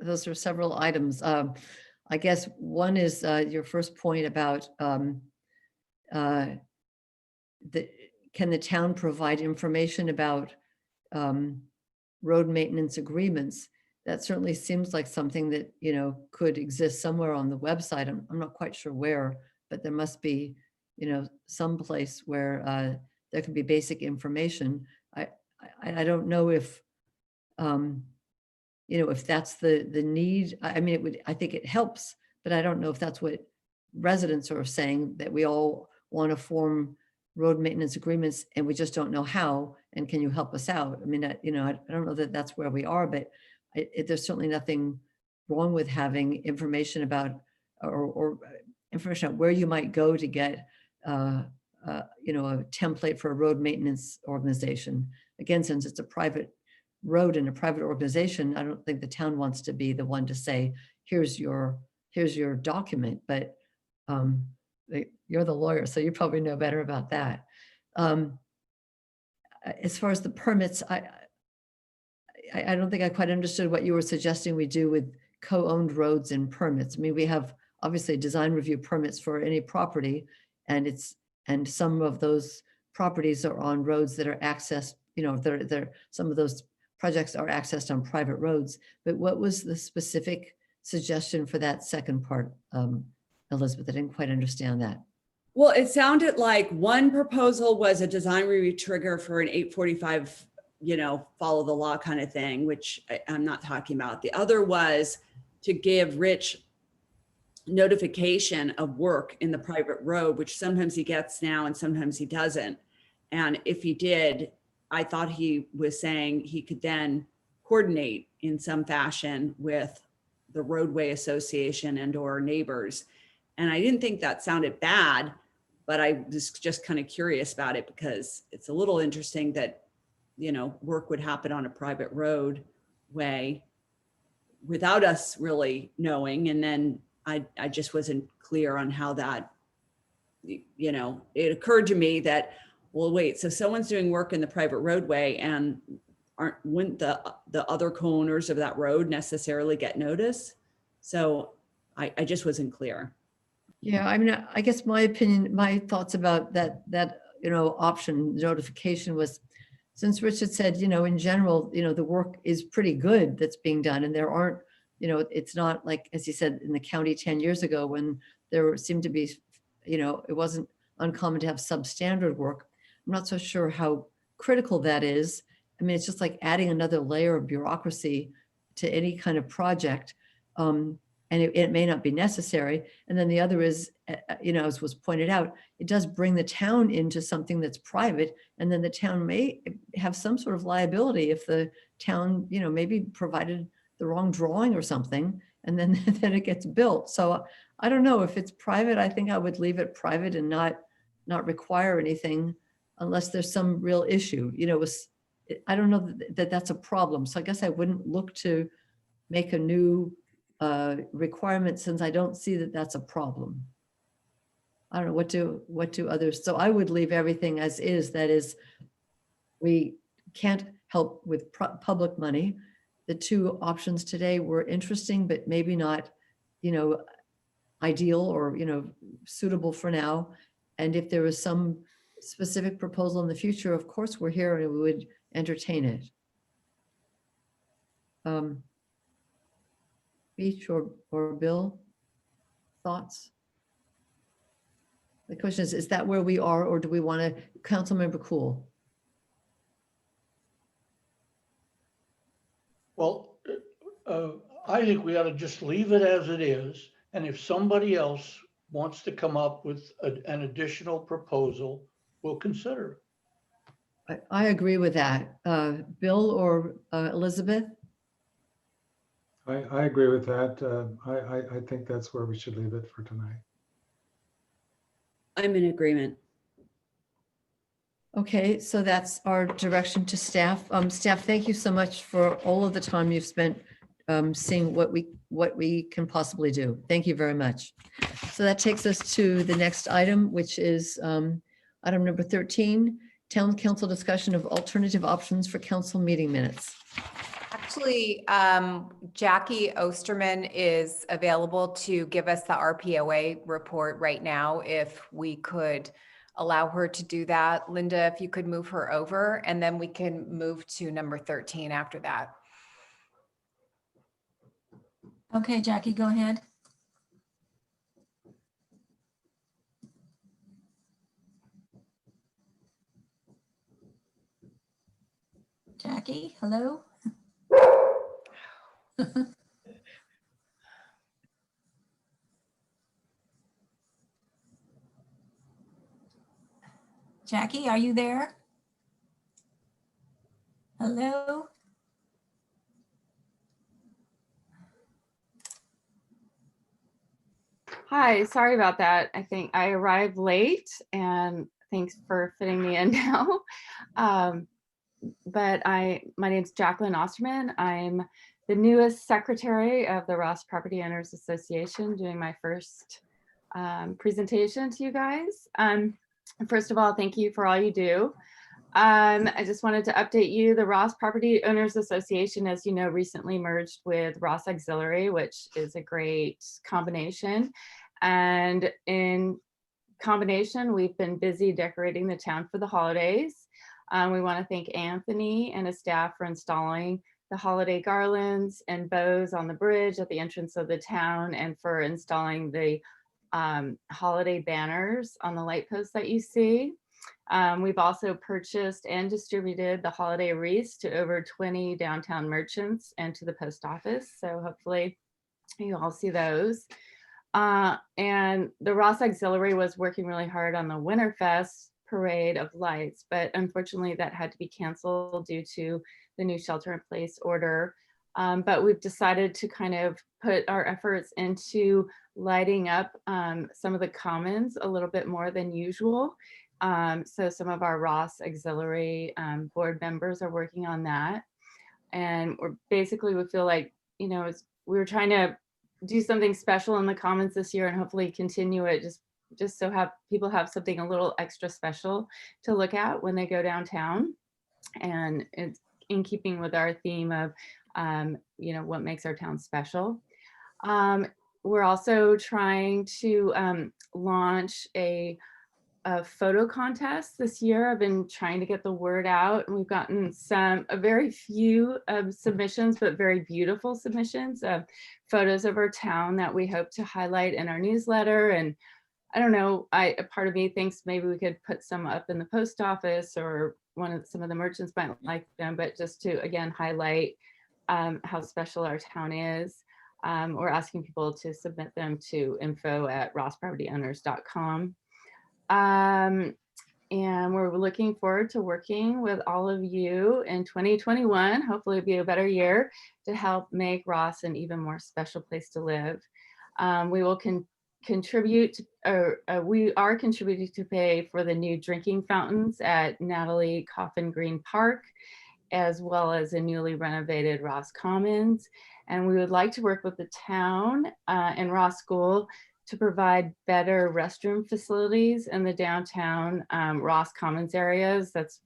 those are several items. I guess one is your first point about can the town provide information about road maintenance agreements? That certainly seems like something that, you know, could exist somewhere on the website. I'm not quite sure where, but there must be, you know, some place where there can be basic information. I don't know if, you know, if that's the need. I mean, I think it helps, but I don't know if that's what residents are saying, that we all want to form road maintenance agreements and we just don't know how, and can you help us out? I mean, you know, I don't know that that's where we are, but there's certainly nothing wrong with having information about or information on where you might go to get, you know, a template for a road maintenance organization. Again, since it's a private road and a private organization, I don't think the town wants to be the one to say, here's your document, but you're the lawyer, so you probably know better about that. As far as the permits, I don't think I quite understood what you were suggesting we do with co-owned roads and permits. I mean, we have obviously design review permits for any property, and some of those properties are on roads that are accessed, you know, some of those projects are accessed on private roads. But what was the specific suggestion for that second part, Elizabeth? I didn't quite understand that. Well, it sounded like one proposal was a design review trigger for an 845, you know, follow the law kind of thing, which I'm not talking about. The other was to give Rich notification of work in the private road, which sometimes he gets now and sometimes he doesn't. And if he did, I thought he was saying he could then coordinate in some fashion with the roadway association and or neighbors. And I didn't think that sounded bad, but I was just kind of curious about it because it's a little interesting that, you know, work would happen on a private roadway without us really knowing. And then I just wasn't clear on how that, you know, it occurred to me that, well, wait, so someone's doing work in the private roadway and wouldn't the other co-owners of that road necessarily get notice? So I just wasn't clear. Yeah, I mean, I guess my opinion, my thoughts about that, you know, option notification was, since Richard said, you know, in general, you know, the work is pretty good that's being done, and there aren't, you know, it's not like, as he said, in the county 10 years ago when there seemed to be, you know, it wasn't uncommon to have substandard work. I'm not so sure how critical that is. I mean, it's just like adding another layer of bureaucracy to any kind of project. And it may not be necessary. And then the other is, you know, as was pointed out, it does bring the town into something that's private. And then the town may have some sort of liability if the town, you know, maybe provided the wrong drawing or something, and then, then it gets built. So I don't know, if it's private, I think I would leave it private and not require anything unless there's some real issue. You know, I don't know that that's a problem. So I guess I wouldn't look to make a new requirement, since I don't see that that's a problem. I don't know, what do others, so I would leave everything as is. That is, we can't help with public money. The two options today were interesting, but maybe not, you know, ideal or, you know, suitable for now. And if there was some specific proposal in the future, of course, we're here and we would entertain it. Beach or Bill, thoughts? The question is that where we are, or do we want to, Councilmember Cool? Well, I think we ought to just leave it as it is. And if somebody else wants to come up with an additional proposal, we'll consider it. I agree with that. Bill or Elizabeth? I agree with that. I think that's where we should leave it for tonight. I'm in agreement. Okay, so that's our direction to staff. Staff, thank you so much for all of the time you've spent seeing what we can possibly do. Thank you very much. So that takes us to the next item, which is item number 13, Town Council discussion of alternative options for council meeting minutes. Actually, Jackie Osterman is available to give us the RPOA report right now, if we could allow her to do that. Linda, if you could move her over, and then we can move to number 13 after that. Okay, Jackie, go ahead. Jackie, hello? Jackie, are you there? Hello? Hi, sorry about that. I think I arrived late, and thanks for fitting me in now. But my name's Jacqueline Osterman. I'm the newest secretary of the Ross Property Owners Association, doing my first presentation to you guys. First of all, thank you for all you do. I just wanted to update you. The Ross Property Owners Association, as you know, recently merged with Ross Auxiliary, which is a great combination. And in combination, we've been busy decorating the town for the holidays. We want to thank Anthony and his staff for installing the holiday garlands and bows on the bridge at the entrance of the town, and for installing the holiday banners on the light posts that you see. We've also purchased and distributed the holiday wreaths to over 20 downtown merchants and to the post office. So hopefully you all see those. And the Ross Auxiliary was working really hard on the Winterfest parade of lights, but unfortunately that had to be canceled due to the new shelter in place order. But we've decided to kind of put our efforts into lighting up some of the commons a little bit more than usual. So some of our Ross Auxiliary board members are working on that. And we're basically, we feel like, you know, we were trying to do something special in the commons this year and hopefully continue it just so people have something a little extra special to look at when they go downtown. And it's in keeping with our theme of, you know, what makes our town special. We're also trying to launch a photo contest this year. I've been trying to get the word out, and we've gotten a very few submissions, but very beautiful submissions of photos of our town that we hope to highlight in our newsletter. And I don't know, a part of me thinks maybe we could put some up in the post office, or some of the merchants might like them, but just to again highlight how special our town is. We're asking people to submit them to info@rosspropertyowners.com. And we're looking forward to working with all of you in 2021. Hopefully it'll be a better year to help make Ross an even more special place to live. We will contribute, or we are contributing to pay for the new drinking fountains at Natalie Coffin Green Park, as well as a newly renovated Ross Commons. And we would like to work with the town and Ross School to provide better restroom facilities in the downtown Ross Commons areas. That's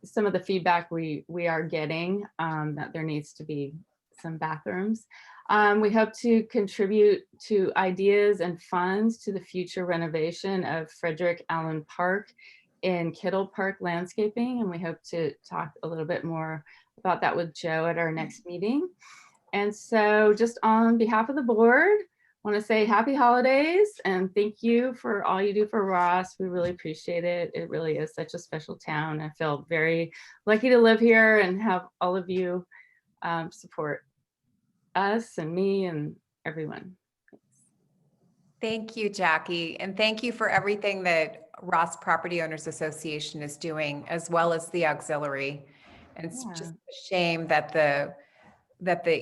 some of the feedback we are getting, that there needs to be some bathrooms. We hope to contribute to ideas and funds to the future renovation of Frederick Allen Park in Kittle Park Landscaping. And we hope to talk a little bit more about that with Joe at our next meeting. And so just on behalf of the board, I want to say happy holidays and thank you for all you do for Ross. We really appreciate it. It really is such a special town. I feel very lucky to live here and have all of you support us and me and everyone. Thank you, Jackie. And thank you for everything that Ross Property Owners Association is doing, as well as the auxiliary. And it's just a shame that the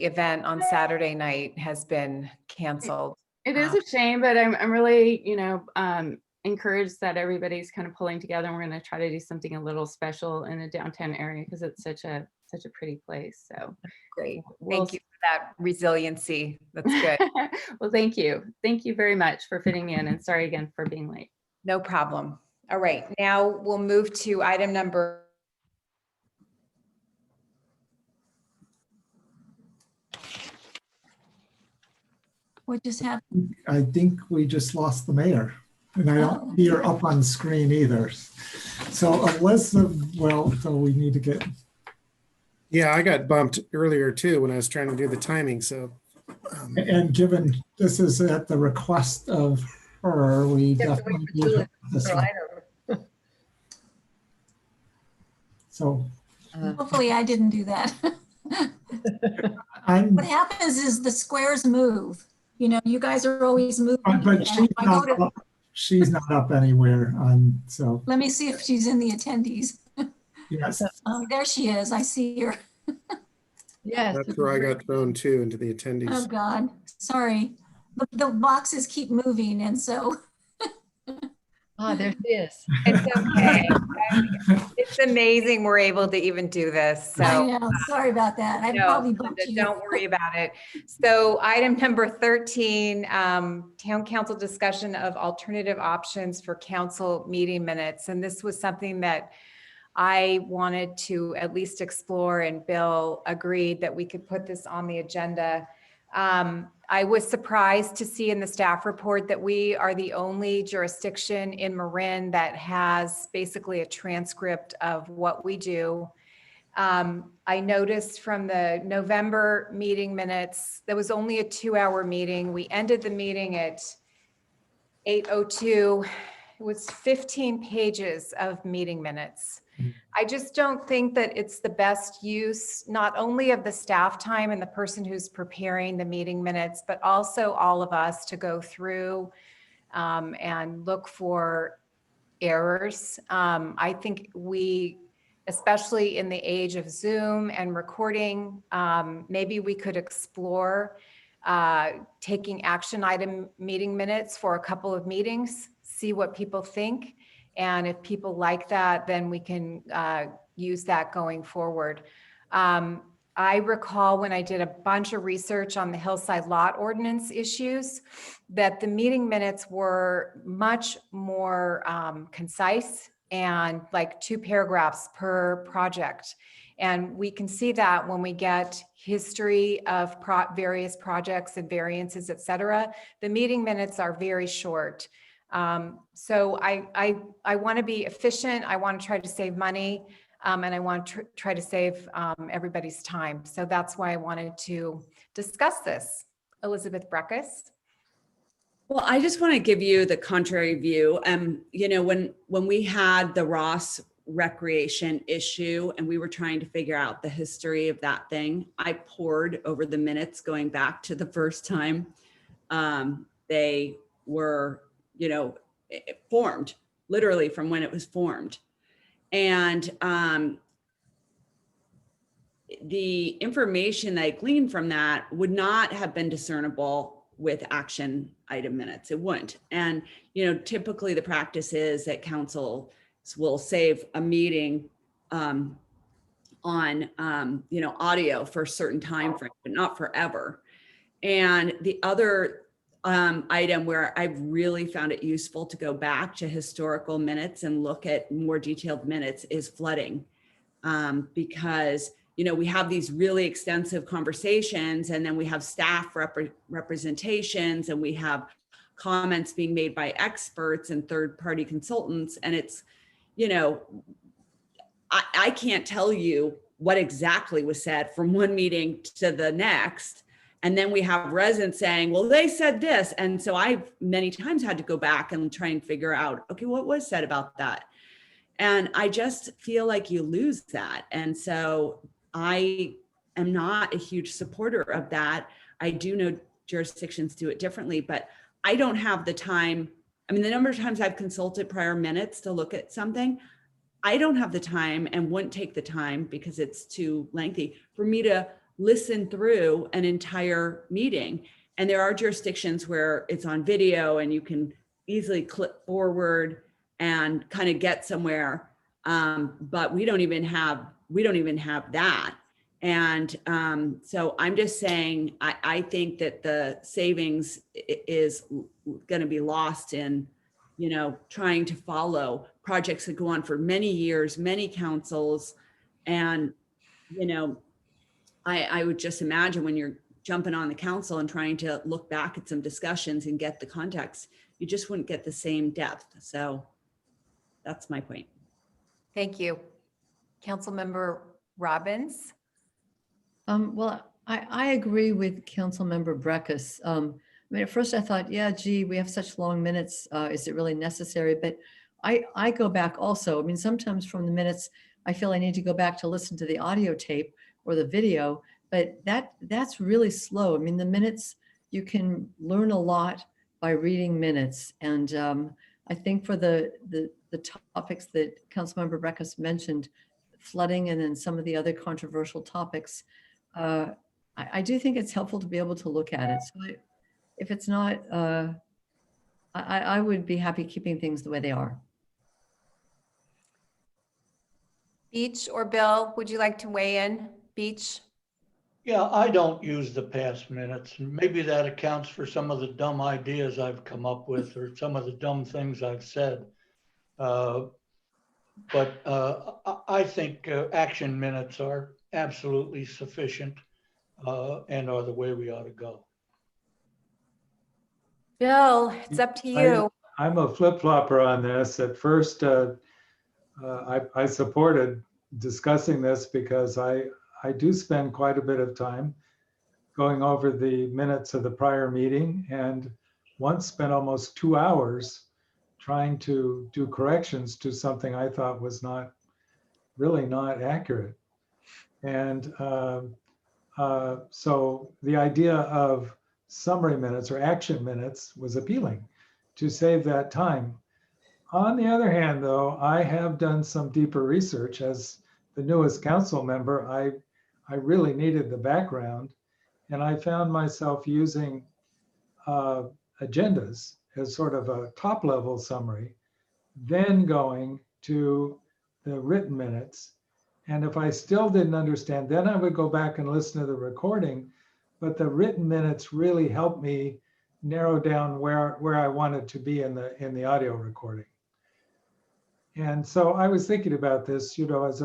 event on Saturday night has been canceled. It is a shame, but I'm really, you know, encouraged that everybody's kind of pulling together, and we're going to try to do something a little special in the downtown area because it's such a pretty place. So great. Thank you for that resiliency. That's good. Well, thank you. Thank you very much for fitting me in, and sorry again for being late. No problem. All right, now we'll move to item number. What just happened? I think we just lost the mayor, and I don't see her up on the screen either. So Elizabeth, well, so we need to get. Yeah, I got bumped earlier too when I was trying to do the timing. So, and given this is at the request of her, we definitely need this one. So hopefully I didn't do that. What happens is the squares move. You know, you guys are always moving. But she's not up anywhere on, so. Let me see if she's in the attendees. Yes. Oh, there she is. I see her. Yes. That's where I got thrown too, into the attendees. Oh God, sorry. The boxes keep moving, and so Ah, there she is. It's okay. It's amazing we're able to even do this. I So know, sorry about that. I no, probably bumped Linda, you. don't worry about it. So item number 13, town council discussion of alternative options for council meeting minutes. And this was something that I wanted to at least explore, and Bill agreed that we could put this on the agenda. I was surprised to see in the staff report that we are the only jurisdiction in Marin that has basically a transcript of what we do. I noticed from the November meeting minutes, there was only a 2-hour meeting. We ended the meeting at 8:02. It was 15 pages of meeting minutes. I just don't think that it's the best use, not only of the staff time and the person who's preparing the meeting minutes, but also all of us to go through and look for errors. I think we, especially in the age of Zoom and recording, maybe we could explore taking action item meeting minutes for a couple of meetings, see what people think. And if people like that, then we can use that going forward. I recall when I did a bunch of research on the Hillside Lot Ordinance issues, that the meeting minutes were much more concise and like 2 paragraphs per project. And we can see that when we get history of various projects and variances, et cetera. The meeting minutes are very short. So I want to be efficient. I want to try to save money, and I want to try to save everybody's time. So that's why I wanted to discuss this. Elizabeth Breckus. Well, I just want to give you the contrary view. You know, when we had the Ross recreation issue and we were trying to figure out the history of that thing, I pored over the minutes going back to the first time they were, you know, formed, literally from when it was formed. And the information that I gleaned from that would not have been discernible with action item minutes. It wouldn't. And, you know, typically the practice is that council will save a meeting on, you know, audio for a certain time frame, but not forever. And the other item where I've really found it useful to go back to historical minutes and look at more detailed minutes is flooding. Because, you know, we have these really extensive conversations, and then we have staff representations, and we have comments being made by experts and third-party consultants. And it's, you know, I can't tell you what exactly was said from one meeting to the next. And then we have residents saying, well, they said this. And so I've many times had to go back and try and figure out, okay, what was said about that? And I just feel like you lose that. And so I am not a huge supporter of that. I do know jurisdictions do it differently, but I don't have the time. I mean, the number of times I've consulted prior minutes to look at something, I don't have the time and wouldn't take the time because it's too lengthy for me to listen through an entire meeting. And there are jurisdictions where it's on video and you can easily click forward and kind of get somewhere. But we don't even have that. And so I'm just saying, I think that the savings is going to be lost in, you know, trying to follow projects that go on for many years, many councils. And, you know, I would just imagine when you're jumping on the council and trying to look back at some discussions and get the context, you just wouldn't get the same depth. So that's my point. Thank you. Councilmember Robbins. Well, I agree with Councilmember Breckus. I mean, at first I thought, yeah, gee, we have such long minutes. Is it really necessary? But I go back also. I mean, sometimes from the minutes, I feel I need to go back to listen to the audio tape or the video, but that's really slow. I mean, the minutes, you can learn a lot by reading minutes. And I think for the topics that Councilmember Breckus mentioned, flooding and then some of the other controversial topics, I do think it's helpful to be able to look at it. So if it's not, I would be happy keeping things the way they are. Beach or Bill, would you like to weigh in? Beach? Yeah, I don't use the past minutes. Maybe that accounts for some of the dumb ideas I've come up with or some of the dumb things I've said. But I think action minutes are absolutely sufficient and are the way we ought to go. Bill, it's up to you. I'm a flip-flopper on this. At first, I supported discussing this because I do spend quite a bit of time going over the minutes of the prior meeting, and once spent almost 2 hours trying to do corrections to something I thought was really not accurate. And so the idea of summary minutes or action minutes was appealing to save that time. On the other hand, though, I have done some deeper research. As the newest council member, I really needed the background, and I found myself using agendas as sort of a top level summary, then going to the written minutes. And if I still didn't understand, then I would go back and listen to the recording. But the written minutes really helped me narrow down where I wanted to be in the audio recording. And so I was thinking about this, as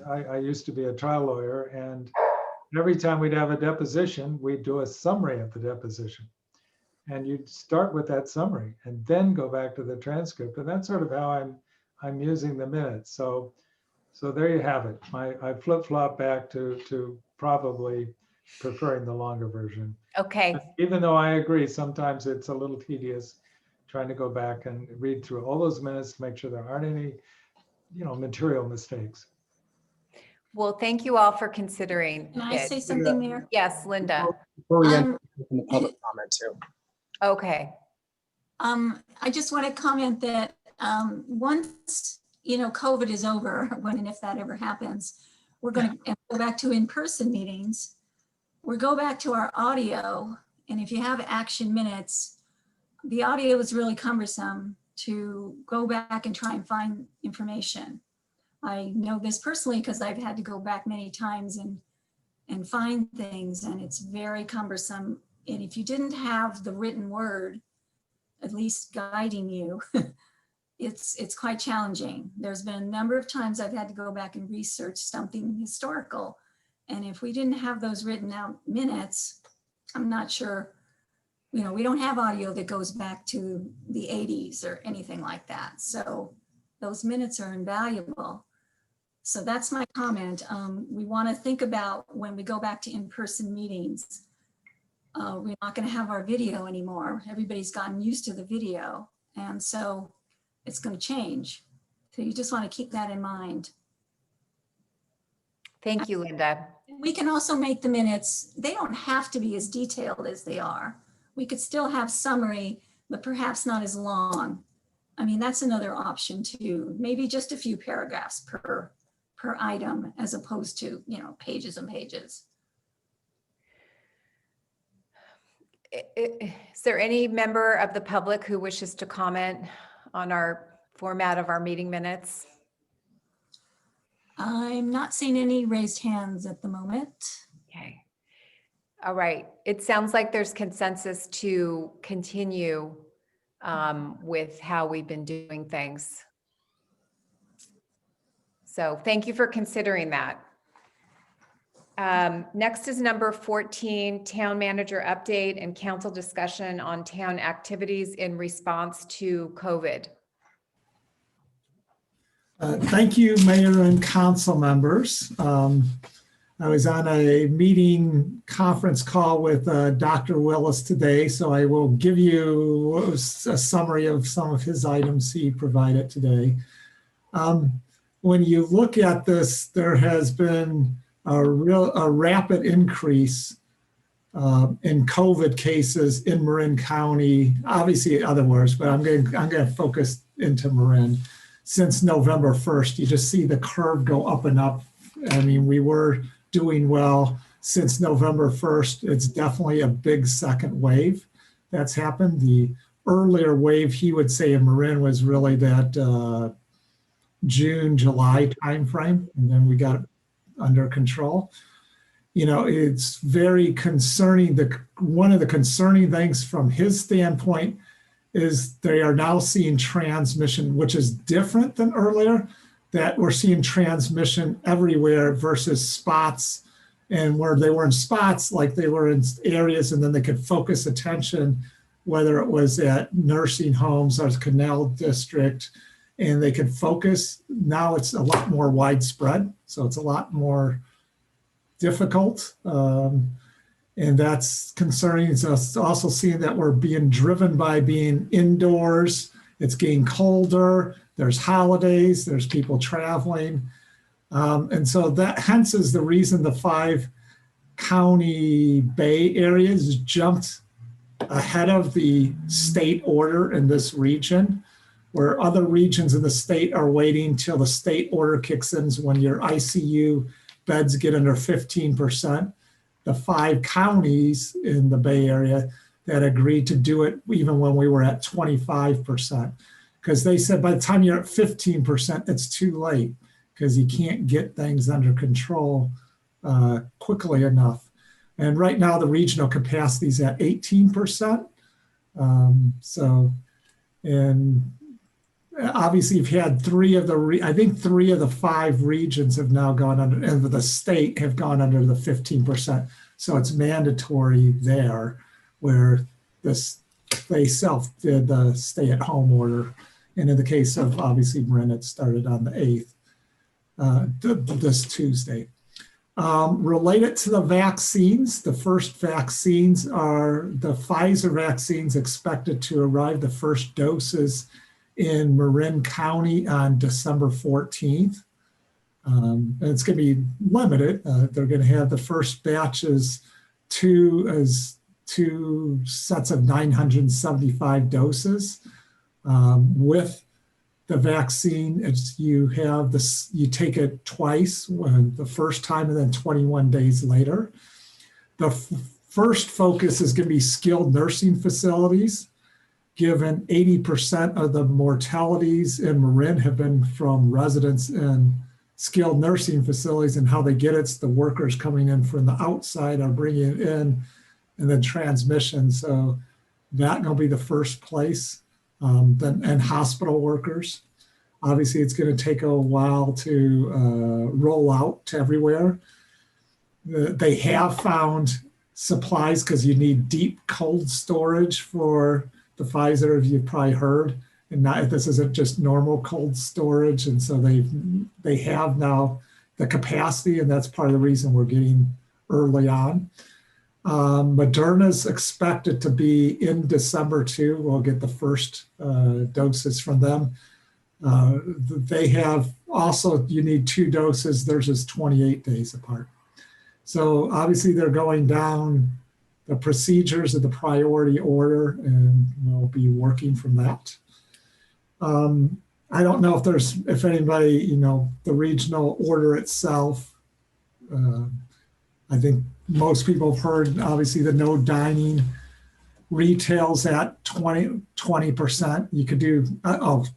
I used to be a trial lawyer, and every time we'd have a deposition, we'd do a summary of the deposition. And you'd start with that summary and then go back to the transcript. And that's sort of how I'm using the minutes. So there you have it. I flip-flop back to probably preferring the longer version. Okay. Even though I agree, sometimes it's a little tedious trying to go back and read through all those minutes to make sure there aren't any, material mistakes. Well, thank you all for considering. Can I it. say something there? Yes, Linda. Before we Um, in the public comment too. Okay. I just want to comment that once, COVID is over, when and if that ever happens, we're going to go back to in-person meetings. We'll go back to our audio. And if you have action minutes, the audio is really cumbersome to go back and try and find information. I know this personally because I've had to go back many times and find things, and it's very cumbersome. And if you didn't have the written word, at least guiding you, it's quite challenging. There's been a number of times I've had to go back and research something historical. And if we didn't have those written out minutes, I'm not sure, we don't have audio that goes back to the 80s or anything like that. So those minutes are invaluable. So that's my comment. We want to think about when we go back to in-person meetings, we're not going to have our video anymore. Everybody's gotten used to the video. And so it's going to change. So you just want to keep that in mind. Thank you, Linda. We can also make the minutes, they don't have to be as detailed as they are. We could still have summary, but perhaps not as long. I mean, that's another option too. Maybe just a few paragraphs per item as opposed to, pages and pages. Is there any member of the public who wishes to comment on our format of our meeting minutes? I'm not seeing any raised hands at the moment. Okay. All right. It sounds like there's consensus to continue with how we've been doing things. So thank you for considering that. Next is number 14, town manager update and council discussion on town activities in response to COVID. Thank you, Mayor and council members. I was on a meeting conference call with Dr. Willis today, so I will give you a summary of some of his items he provided today. When you look at this, there has been a rapid increase in COVID cases in Marin County, obviously other words, but I'm going to focus into Marin. Since November 1st, you just see the curve go up and up. I mean, we were doing well since November 1st. It's definitely a big second wave that's happened. The earlier wave, he would say in Marin was really that June, July timeframe, and then we got it under control. You know, it's very concerning. One of the concerning things from his standpoint is they are now seeing transmission, which is different than earlier, that we're seeing transmission everywhere versus spots, and where they were in spots, like they were in areas and then they could focus attention, whether it was at nursing homes or Canal District, and they could focus. Now it's a lot more widespread, so it's a lot more difficult. And that's concerning. So it's also seeing that we're being driven by being indoors. It's getting colder. There's holidays. There's people traveling. And so that hence is the reason the 5 county Bay areas jumped ahead of the state order in this region, where other regions in the state are waiting till the state order kicks in when your ICU beds get under 15%. The 5 counties in the Bay Area that agreed to do it even when we were at 25%, because they said by the time you're at 15%, it's too late because you can't get things under control quickly enough. And right now the regional capacity is at 18%. And obviously you've had 3 of the, I think 3 of the 5 regions have now gone under, and the state have gone under the 15%. So it's mandatory there, where they self did the stay at home order. And in the case of obviously Marin, it started on the 8th, this Tuesday. Related to the vaccines, the first vaccines are the Pfizer vaccines, expected to arrive, the first doses in Marin County on December 14th. And it's going to be limited. They're going to have the first batches, 2 sets of 975 doses. With the vaccine, you take it twice, the first time and then 21 days later. The first focus is going to be skilled nursing facilities, given 80% of the mortalities in Marin have been from residents in skilled nursing facilities, and how they get it's the workers coming in from the outside are bringing it in, and then transmission. So that will be the first place. And hospital workers. Obviously, it's going to take a while to roll out to everywhere. They have found supplies, because you need deep cold storage for the Pfizer, as you've probably heard. And this isn't just normal cold storage. And so they have now the capacity, and that's part of the reason we're getting early on. Moderna's expected to be in December too. We'll get the first doses from them. They have also, you need 2 doses. Theirs is 28 days apart. So obviously they're going down the procedures of the priority order, and we'll be working from that. I don't know if anybody, the regional order itself, I think most people have heard, obviously, the no dining. Retail's at 20%. You could do,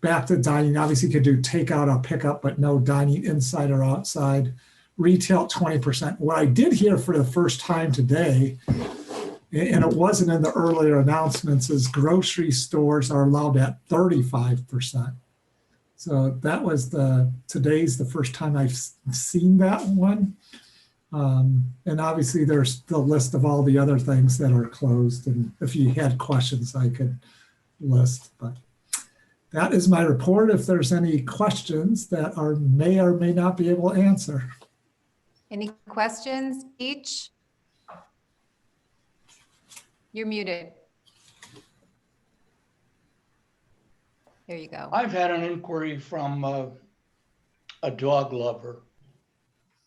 back to dining, obviously you could do takeout or pickup, but no dining inside or outside. Retail 20%. What I did hear for the first time today, and it wasn't in the earlier announcements, is grocery stores are allowed at 35%. So that was today's the first time I've seen that one. And obviously there's the list of all the other things that are closed. And if you had questions, I could list, but that is my report. If there's any questions that may or may not be able to answer. Any questions, Peach? You're muted. There you go. I've had an inquiry from a dog lover,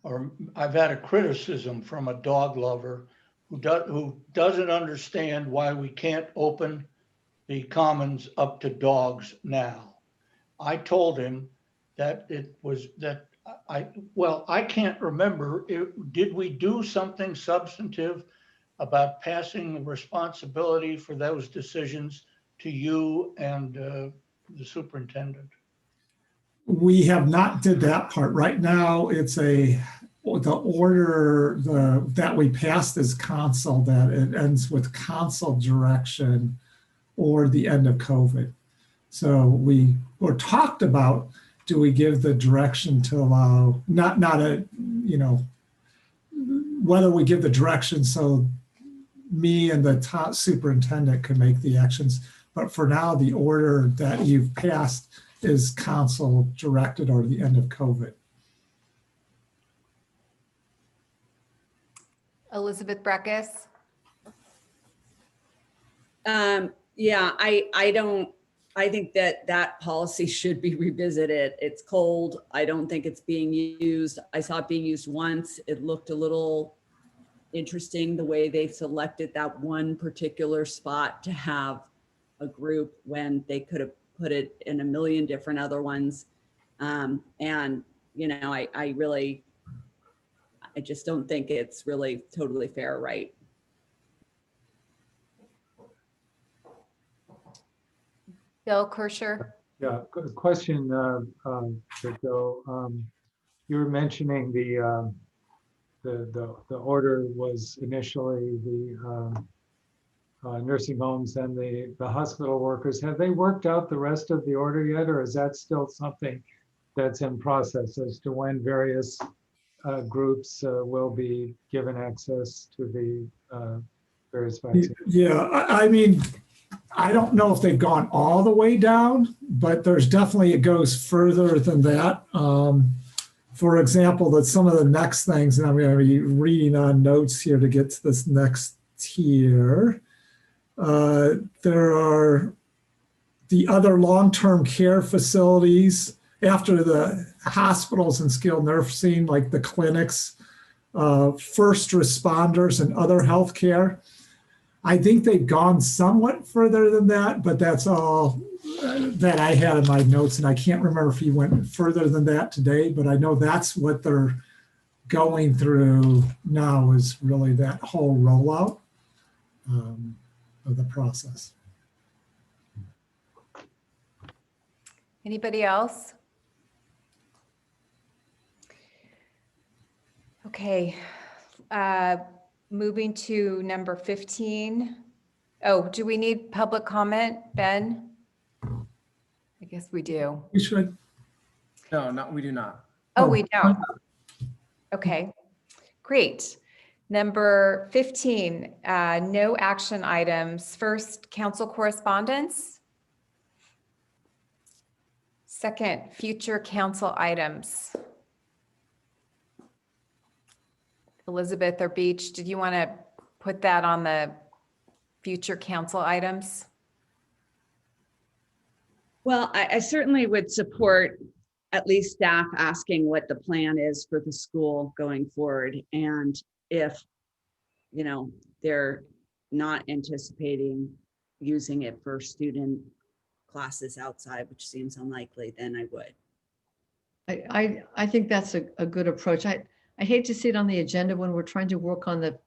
or I've had a criticism from a dog lover who doesn't understand why we can't open the commons up to dogs now. I told him that I can't remember, did we do something substantive about passing the responsibility for those decisions to you and the superintendent? We have not did that part. Right now, it's the order that we passed is council, that it ends with council direction or the end of COVID. So we were talked about, do we give the direction to allow, whether we give the direction so me and the top superintendent can make the actions. But for now, the order that you've passed is council directed or the end of COVID. Elizabeth Breckus. Yeah, I think that policy should be revisited. It's cold. I don't think it's being used. I saw it being used once. It looked a little interesting the way they selected that one particular spot to have a group when they could have put it in a million different other ones. And, I just don't think it's really totally fair, right? Bill Kirscher. Yeah, good question, Joe. You were mentioning the order was initially the nursing homes and the hospital workers. Have they worked out the rest of the order yet, or is that still something that's in process as to when various groups will be given access to the various vaccines? Yeah, I mean, I don't know if they've gone all the way down, but there's definitely, it goes further than that. For example, that some of the next things, and I'm going to be reading on notes here to get to this next tier. There are the other long-term care facilities after the hospitals and skilled nursing, like the clinics, first responders and other healthcare. I think they've gone somewhat further than that, but that's all that I had in my notes. And I can't remember if he went further than that today, but I know that's what they're going through now, is really that whole rollout of the process. Anybody else? Okay, moving to number 15. Oh, do we need public comment, Ben? I guess we do. We should. No, we do not. Oh, we don't. Okay, great. Number 15, no action items. First, council correspondence. Second, future council items. Elizabeth or Beach, did you want to put that on the future council items? Well, I certainly would support at least staff asking what the plan is for the school going forward. And if, they're not anticipating using it for student classes outside, which seems unlikely, then I would. I think that's a good approach. I hate to see it on the agenda when we're trying to work on the,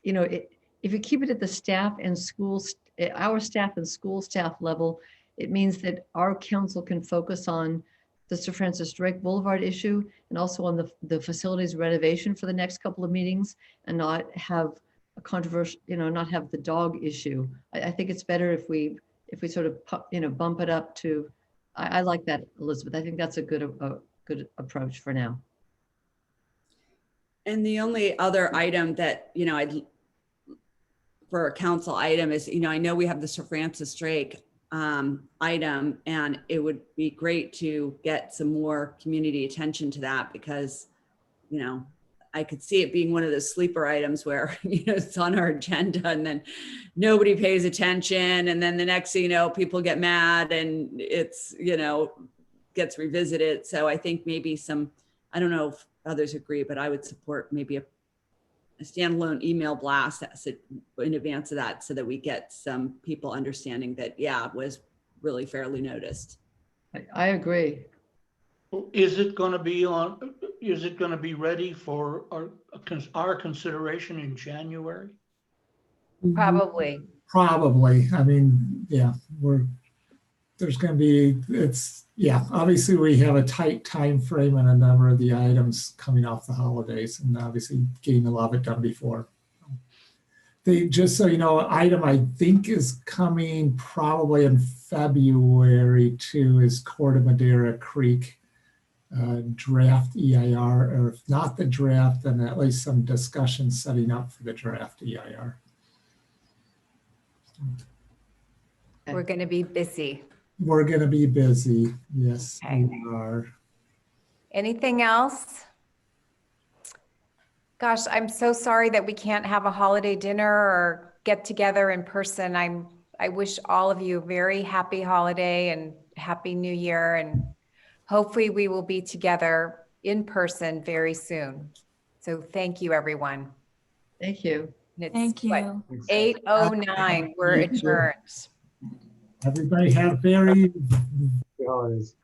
if you keep it at the staff and schools, our staff and school staff level, it means that our council can focus on the Sir Francis Drake Boulevard issue and also on the facilities renovation for the next couple of meetings, and not have a controversial, not have the dog issue. I think it's better if we sort of bump it up to, I like that, Elizabeth. I think that's a good approach for now. And the only other item that, for a council item is, I know we have the Sir Francis Drake item, and it would be great to get some more community attention to that, because, I could see it being one of those sleeper items where, it's on our agenda and then nobody pays attention. And then the next thing you know, people get mad and it's, gets revisited. So I think maybe I don't know if others agree, but I would support maybe a standalone email blast in advance of that, so that we get some people understanding that, it was really fairly noticed. I agree. Is it going to be ready for our consideration in January? Probably. Probably. I mean, yeah, there's going to be, obviously we have a tight time frame and a number of the items coming off the holidays, and obviously getting a lot of it done before. Just so you know, item I think is coming probably in February too is Corte Madera Creek draft EIR, or if not the draft, then at least some discussion setting up for the draft EIR. We're going to be busy. We're going to be busy. Yes, Okay. we are. Anything else? Gosh, I'm so sorry that we can't have a holiday dinner or get together in person. I wish all of you a very happy holiday and happy new year, and hopefully we will be together in person very soon. So thank you, everyone. Thank you. And it's, Thank what, you. 8:09, we're Thank you. adjourned. Everybody have very Holidays.